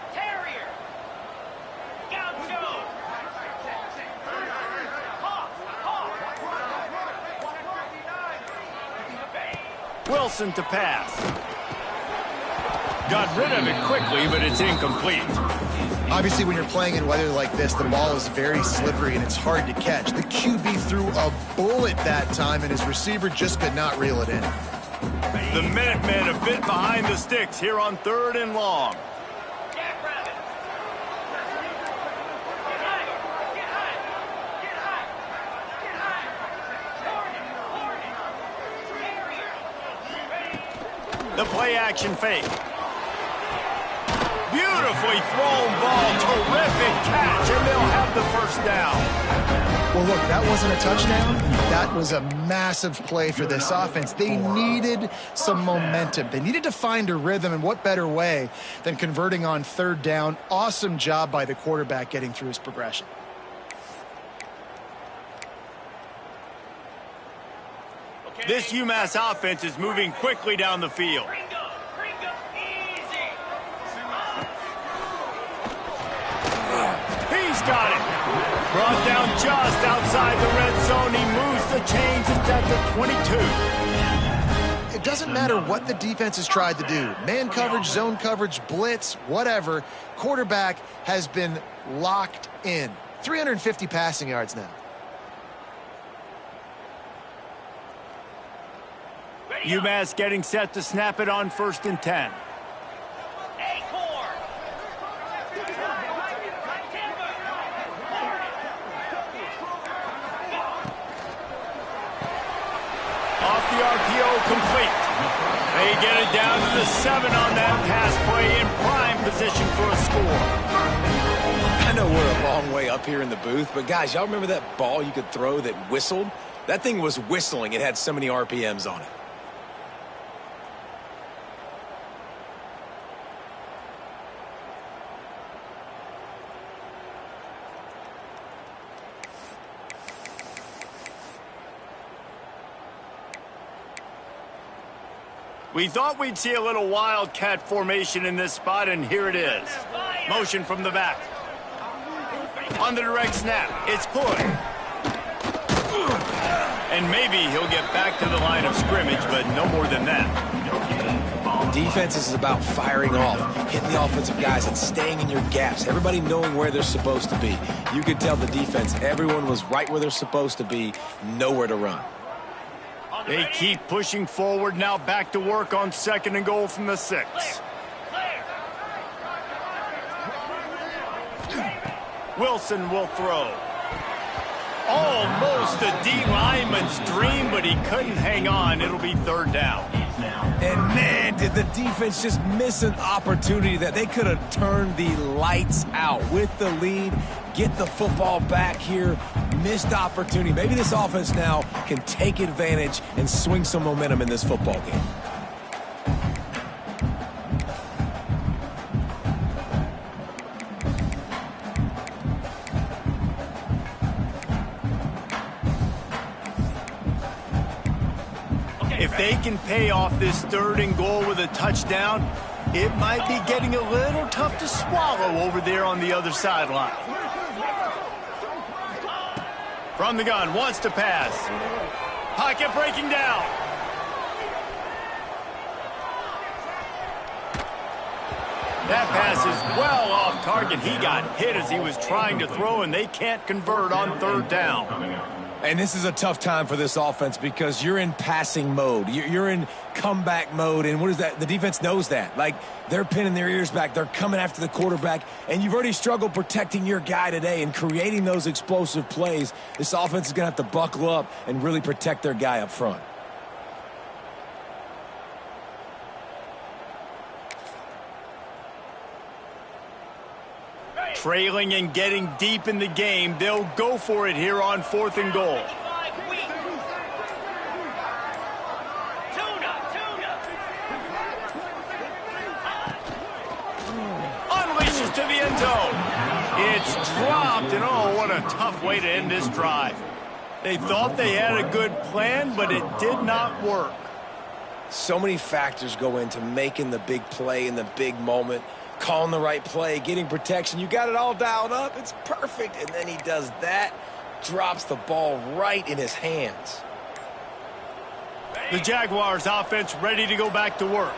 Gaucho. Wilson to pass. Got rid of it quickly, but it's incomplete. Obviously, when you're playing in weather like this, the ball is very slippery and it's hard to catch. The QB threw a bullet that time, and his receiver just could not reel it in. The Minutemen a bit behind the sticks here on 3rd and long. The play action fake. Beautifully thrown ball, terrific catch, and they'll have the first down. Well, look, that wasn't a touchdown. That was a massive play for this offense. They needed some momentum. They needed to find a rhythm, and what better way than converting on 3rd down. Awesome job by the quarterback getting through his progression. This UMass offense is moving quickly down the field. He's got it. Brought down just outside the red zone. He moves the chains. It's at the 22. It doesn't matter what the defense has tried to do. Man coverage, zone coverage, blitz, whatever. Quarterback has been locked in. 350 passing yards now. UMass getting set to snap it on 1st and 10. Off the RPO, complete. They get it down to the 7 on that pass play, in prime position for a score. I know we're a long way up here in the booth, but guys, y'all remember that ball you could throw that whistled? That thing was whistling. It had so many RPMs on it. We thought we'd see a little wildcat formation in this spot, and here it is. Motion from the back. On the direct snap, it's Hood. And maybe he'll get back to the line of scrimmage, but no more than that. Defense is about firing off, hitting the offensive guys, and staying in your gaps. Everybody knowing where they're supposed to be. You could tell the defense, everyone was right where they're supposed to be, nowhere to run. They keep pushing forward, now back to work on 2nd and goal from the 6. Wilson will throw. Almost a D lineman's dream, but he couldn't hang on. It'll be 3rd down. And man, did the defense just miss an opportunity that they could have turned the lights out with the lead, get the football back here. Missed opportunity. Maybe this offense now can take advantage and swing some momentum in this football game. If they can pay off this 3rd and goal with a touchdown, it might be getting a little tough to swallow over there on the other sideline. From the gun, wants to pass. Pocket breaking down. That pass is well off target. He got hit as he was trying to throw, and they can't convert on 3rd down. And this is a tough time for this offense because you're in passing mode. You're in comeback mode, and what is that? The defense knows that. Like, they're pinning their ears back. They're coming after the quarterback, and you've already struggled protecting your guy today and creating those explosive plays. This offense is going to have to buckle up and really protect their guy up front. Trailing and getting deep in the game, they'll go for it here on 4th and goal. Unleashes to the end zone. It's dropped, and oh, what a tough way to end this drive. They thought they had a good plan, but it did not work. So many factors go into making the big play in the big moment. Calling the right play, getting protection. You got it all dialed up. It's perfect. And then he does that, drops the ball right in his hands. The Jaguars offense ready to go back to work.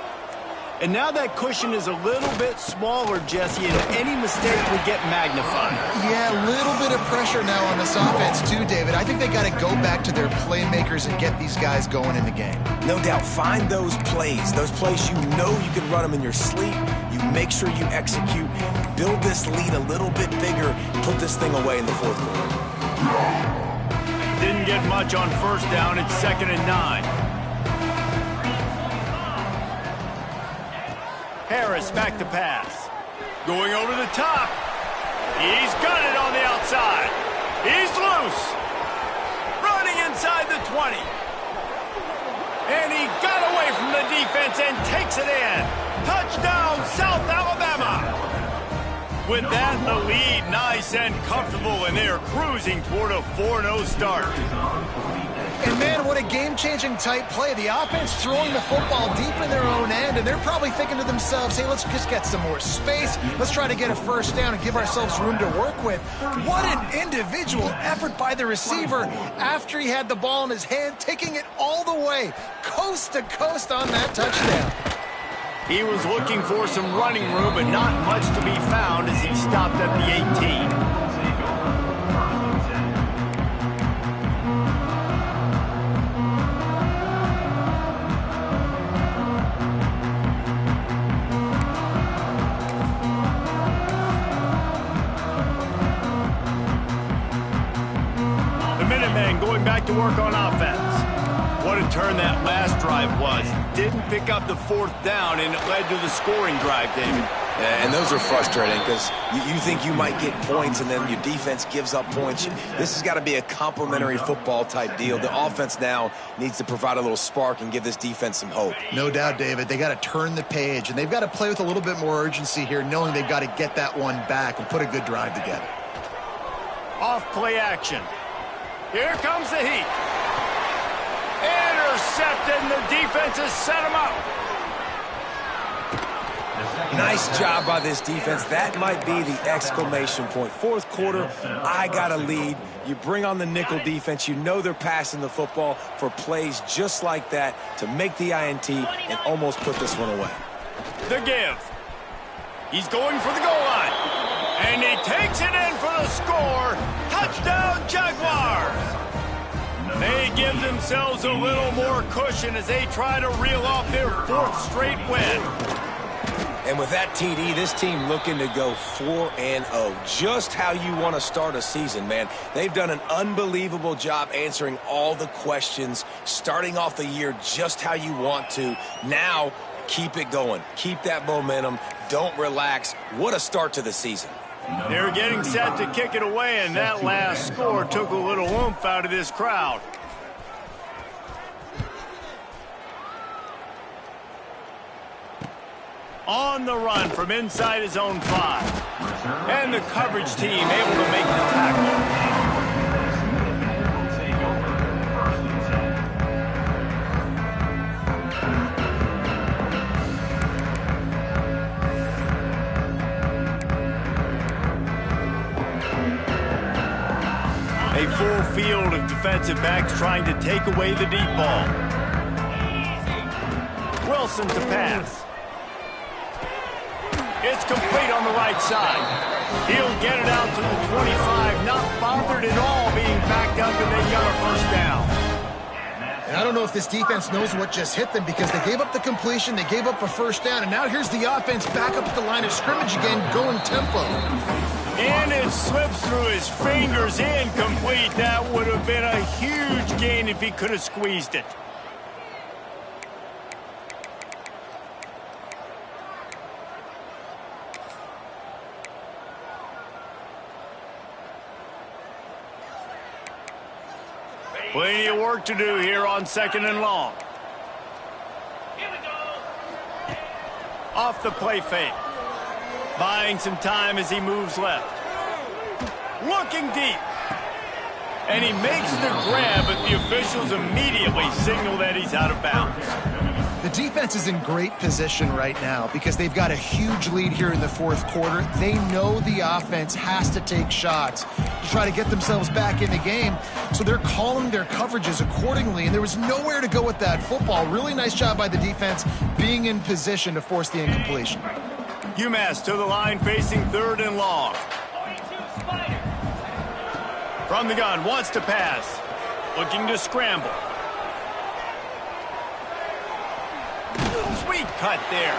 And now that cushion is a little bit smaller, Jesse, and any mistake would get magnified. Yeah, a little bit of pressure now on this offense too, David. I think they got to go back to their playmakers and get these guys going in the game. No doubt. Find those plays you know you can run them in your sleep. You make sure you execute. Build this lead a little bit bigger. Put this thing away in the 4th quarter. Didn't get much on 1st down. It's 2nd and 9. Harris back to pass. Going over the top. He's got it on the outside. He's loose. Running inside the 20. And he got away from the defense and takes it in. Touchdown, South Alabama. With that, the lead nice and comfortable, and they are cruising toward a 4-0 start. And man, what a game-changing type play. The offense throwing the football deep in their own end, and they're probably thinking to themselves, hey, let's just get some more space. Let's try to get a 1st down and give ourselves room to work with. What an individual effort by the receiver after he had the ball in his hand, taking it all the way, coast to coast on that touchdown. He was looking for some running room, but not much to be found as he stopped at the 18. Going back to work on offense. What a turn that last drive was. Didn't pick up the 4th down, and it led to the scoring drive, David. Yeah, and those are frustrating because you think you might get points, and then your defense gives up points. This has got to be a complementary football type deal. The offense now needs to provide a little spark and give this defense some hope. No doubt, David. They got to turn the page, and they've got to play with a little bit more urgency here, knowing they've got to get that one back and put a good drive together. Off play action. Here comes the heat. Intercepted, and the defense has set him up. Nice job by this defense. That might be the exclamation point. Fourth quarter, I got a lead. You bring on the nickel defense. You know they're passing the football for plays just like that to make the INT and almost put this one away. The give. He's going for the goal line. And he takes it in for the score. Touchdown, Jaguars. They give themselves a little more cushion as they try to reel off their fourth straight win. And with that TD, this team looking to go 4-0. Just how you want to start a season, man. They've done an unbelievable job answering all the questions, starting off the year just how you want to. Now, keep it going. Keep that momentum. Don't relax. What a start to the season. They're getting set to kick it away, and that last score took a little oomph out of this crowd. On the run from inside his own 5. And the coverage team able to make the tackle. A full field of defensive backs trying to take away the deep ball. Wilson to pass. It's complete on the right side. He'll get it out to the 25, not bothered at all being backed up, and they got a first down. And I don't know if this defense knows what just hit them because they gave up the completion, they gave up a first down, and now here's the offense back up at the line of scrimmage again, going tempo. And it slips through his fingers, incomplete. That would have been a huge gain if he could have squeezed it. Plenty of work to do here on 2nd and long. Here we go. Off the play fake. Buying some time as he moves left. Looking deep. And he makes the grab, but the officials immediately signal that he's out of bounds. The defense is in great position right now because they've got a huge lead here in the fourth quarter. They know the offense has to take shots to try to get themselves back in the game. So they're calling their coverages accordingly, and there was nowhere to go with that football. Really nice job by the defense being in position to force the incompletion. Umass to the line facing 3rd and long. 42 Spider. From the gun, wants to pass. Looking to scramble. Sweet cut there.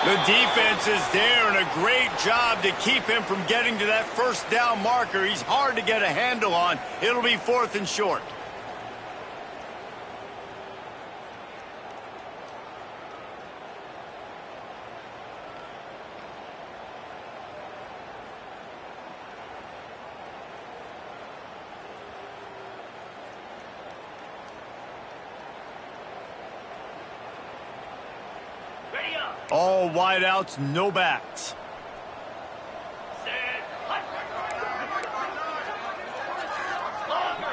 The defense is there, and a great job to keep him from getting to that first down marker. He's hard to get a handle on. It'll be 4th and short. Ready up. All wideouts, no backs. Set. Hut. Longer.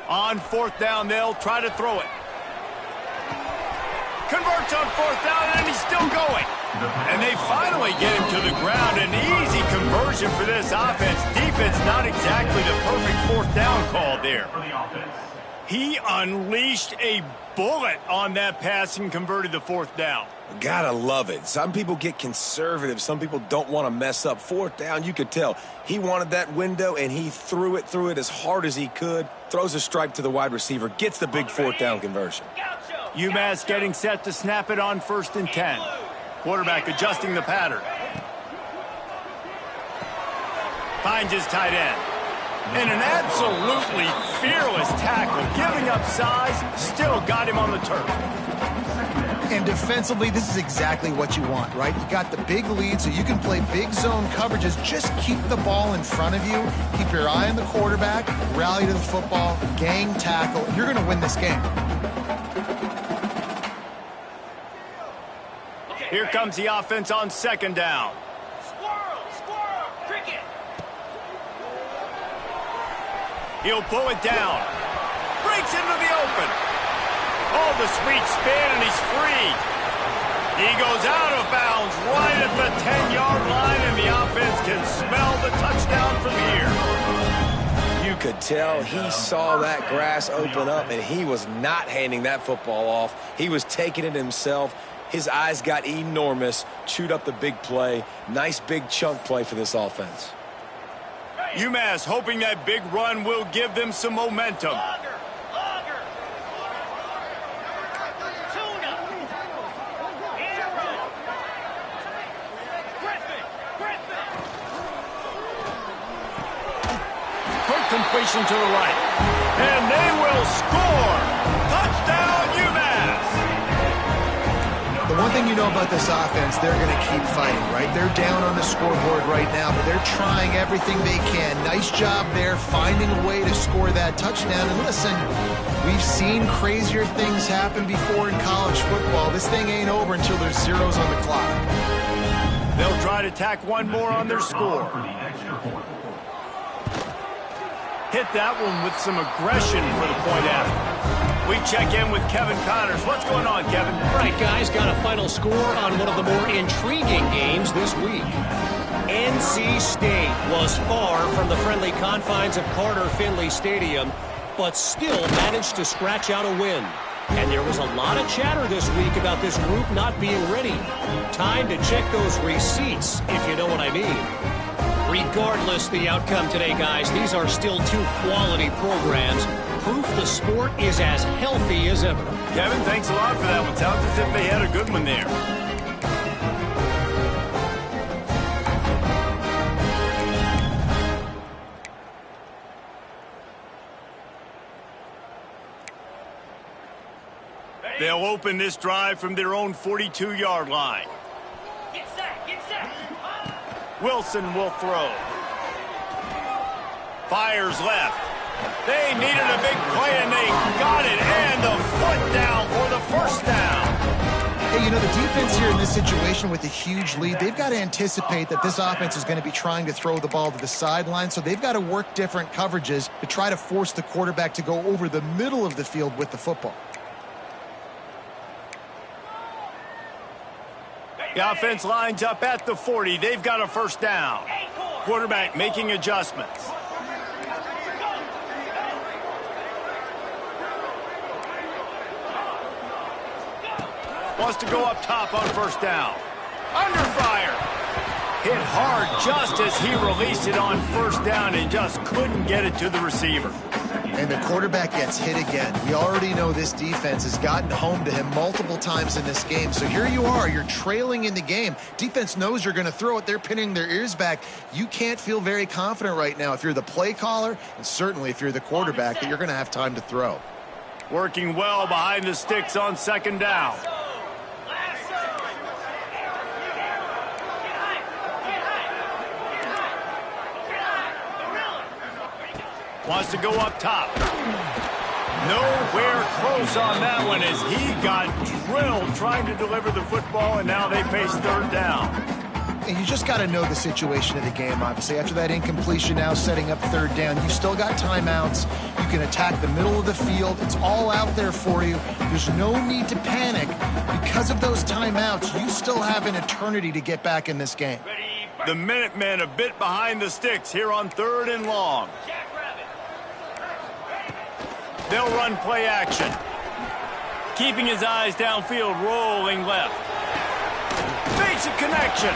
On 4th down, they'll try to throw it. Converts on 4th down, and he's still going. And they finally get him to the ground. An easy conversion for this offense. Defense, not exactly the perfect 4th down call there. For the offense. He unleashed a bullet on that pass and converted the 4th down. Gotta love it. Some people get conservative. Some people don't want to mess up. 4th down, you could tell. He wanted that window, and he threw it as hard as he could. Throws a stripe to the wide receiver. Gets the big 4th down conversion. Gaucho. Umass getting set to snap it on 1st and 10. Quarterback adjusting the pattern. Finds his tight end. And an absolutely fearless tackle. Giving up size, still got him on the turf. And defensively, this is exactly what you want, right? You got the big lead, so you can play big zone coverages. Just keep the ball in front of you. Keep your eye on the quarterback. Rally to the football. Gang tackle. You're going to win this game. Here comes the offense on 2nd down. Squirrel. Cricket. He'll pull it down. Breaks into the open. Oh, the sweet spin, and he's free. He goes out of bounds right at the 10-yard line, and the offense can smell the touchdown from here. You could tell he saw that grass open up, and he was not handing that football off. He was taking it himself. His eyes got enormous, chewed up the big play. Nice big chunk play for this offense. Umass hoping that big run will give them some momentum. Longer. Tuna. Aaron. Griffin. Quick completion to the right. And they will score. Touchdown, Umass. The one thing you know about this offense, they're going to keep fighting, right? They're down on the scoreboard right now, but they're trying everything they can. Nice job there, finding a way to score that touchdown. And listen, we've seen crazier things happen before in college football. This thing ain't over until there's zeros on the clock. They'll try to tack one more on their score. For the extra point. Hit that one with some aggression for the point after. We check in with Kevin Connors. What's going on, Kevin? Right, guys, got a final score on one of the more intriguing games this week. NC State was far from the friendly confines of Carter Finley Stadium, but still managed to scratch out a win. And there was a lot of chatter this week about this group not being ready. Time to check those receipts, if you know what I mean. Regardless the outcome today, guys, these are still two quality programs. Proof the sport is as healthy as ever. Kevin, thanks a lot for that one. Sounds as if they had a good one there. They'll open this drive from their own 42-yard line. Get set. Wilson will throw. Fires left. They needed a big play, and they got it. And the foot down for the first down. Hey, you know, the defense here in this situation with a huge lead, they've got to anticipate that this offense is going to be trying to throw the ball to the sideline, so they've got to work different coverages to try to force the quarterback to go over the middle of the field with the football. The offense lines up at the 40. They've got a first down. Quarterback making adjustments. Wants to go up top on first down. Under fire. Hit hard just as he released it on first down and just couldn't get it to the receiver. And the quarterback gets hit again. We already know this defense has gotten home to him multiple times in this game. So here you are, you're trailing in the game. Defense knows you're going to throw it. They're pinning their ears back. You can't feel very confident right now if you're the play caller, and certainly if you're the quarterback, that you're going to have time to throw. Working well behind the sticks on second down. Wants to go up top. Nowhere close on that one as he got drilled trying to deliver the football, and now they face third down. And you just got to know the situation of the game, obviously. After that incompletion, now setting up third down, you've still got timeouts. You can attack the middle of the field. It's all out there for you. There's no need to panic. Because of those timeouts, you still have an eternity to get back in this game. The Minutemen a bit behind the sticks here on third and long. They'll run play action. Keeping his eyes downfield, rolling left. Makes a connection.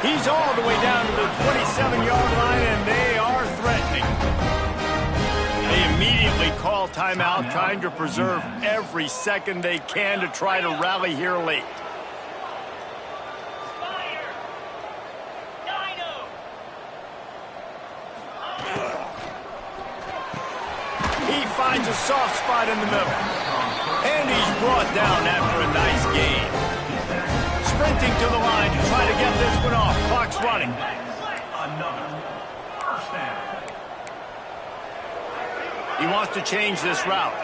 He's all the way down to the 27-yard line, and they are threatening. They immediately call timeout, trying to preserve every second they can to try to rally here late. Finds a soft spot in the middle. And he's brought down after a nice game. Sprinting to the line to try to get this one off. Clock's running. Another first down. He wants to change this route.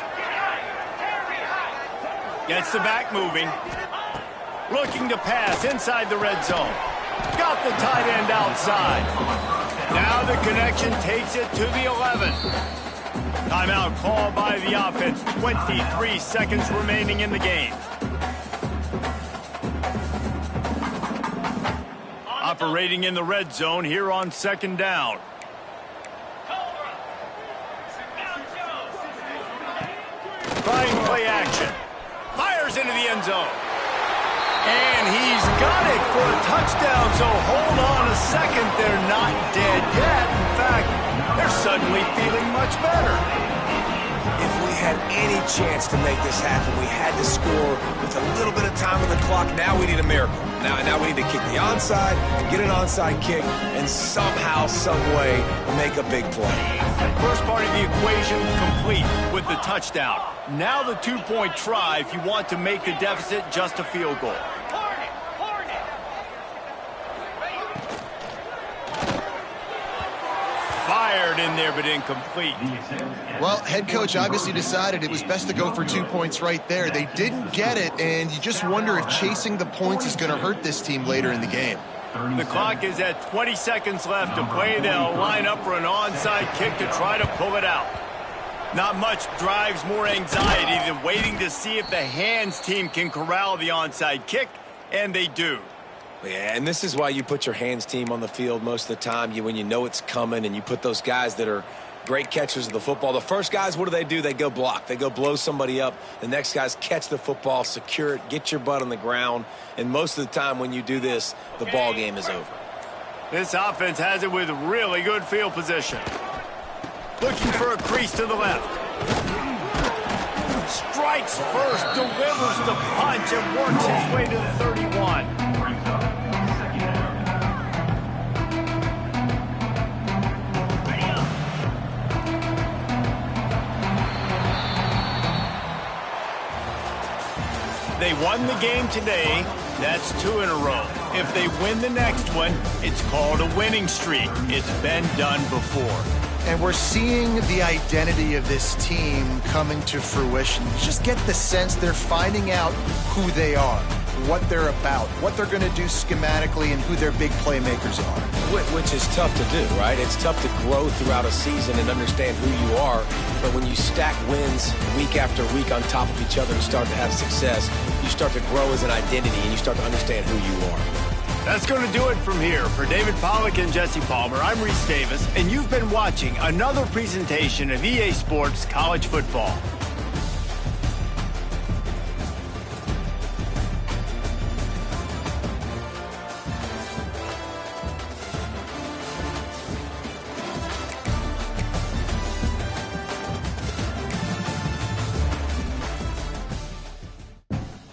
Gets the back moving. Looking to pass inside the red zone. Got the tight end outside. Now the connection takes it to the 11. Timeout called by the offense. 23 seconds remaining in the game. operating in the red zone here on second down. Trying play action. Fires into the end zone. And he's got it for a touchdown, so hold on a second. They're not dead yet. In fact, they're suddenly feeling much better. If we had any chance to make this happen, we had to score with a little bit of time on the clock. Now we need a miracle. Now we need to kick the onside, get an onside kick, and somehow, some way, make a big play. First part of the equation complete with the touchdown. Now the two-point try if you want to make the deficit just a field goal. Fired in there, but incomplete. Well, head coach obviously decided it was best to go for 2 points right there. They didn't get it, and you just wonder if chasing the points is going to hurt this team later in the game. The clock is at 20 seconds left to play. They'll line up for an onside kick to try to pull it out. Not much drives more anxiety than waiting to see if the hands team can corral the onside kick, and they do. Yeah, and this is why you put your hands team on the field most of the time. When you know it's coming, and you put those guys that are great catchers of the football. The first guys, what do? They go block. They go blow somebody up. The next guys catch the football, secure it, get your butt on the ground. And most of the time when you do this, the ball game is over. This offense has it with really good field position. Looking for a crease to the left. Strikes first, delivers the punch, and works his way to the 31. They won the game today. That's 2 in a row. If they win the next one, it's called a winning streak. It's been done before. And we're seeing the identity of this team coming to fruition. You just get the sense they're finding out who they are, what they're about, what they're going to do schematically, and who their big playmakers are. Which is tough to do, right? It's tough to grow throughout a season and understand who you are. But when you stack wins week after week on top of each other and start to have success, you start to grow as an identity and you start to understand who you are. That's going to do it from here. For David Pollack and Jesse Palmer, I'm Reese Davis, and you've been watching another presentation of EA Sports College Football.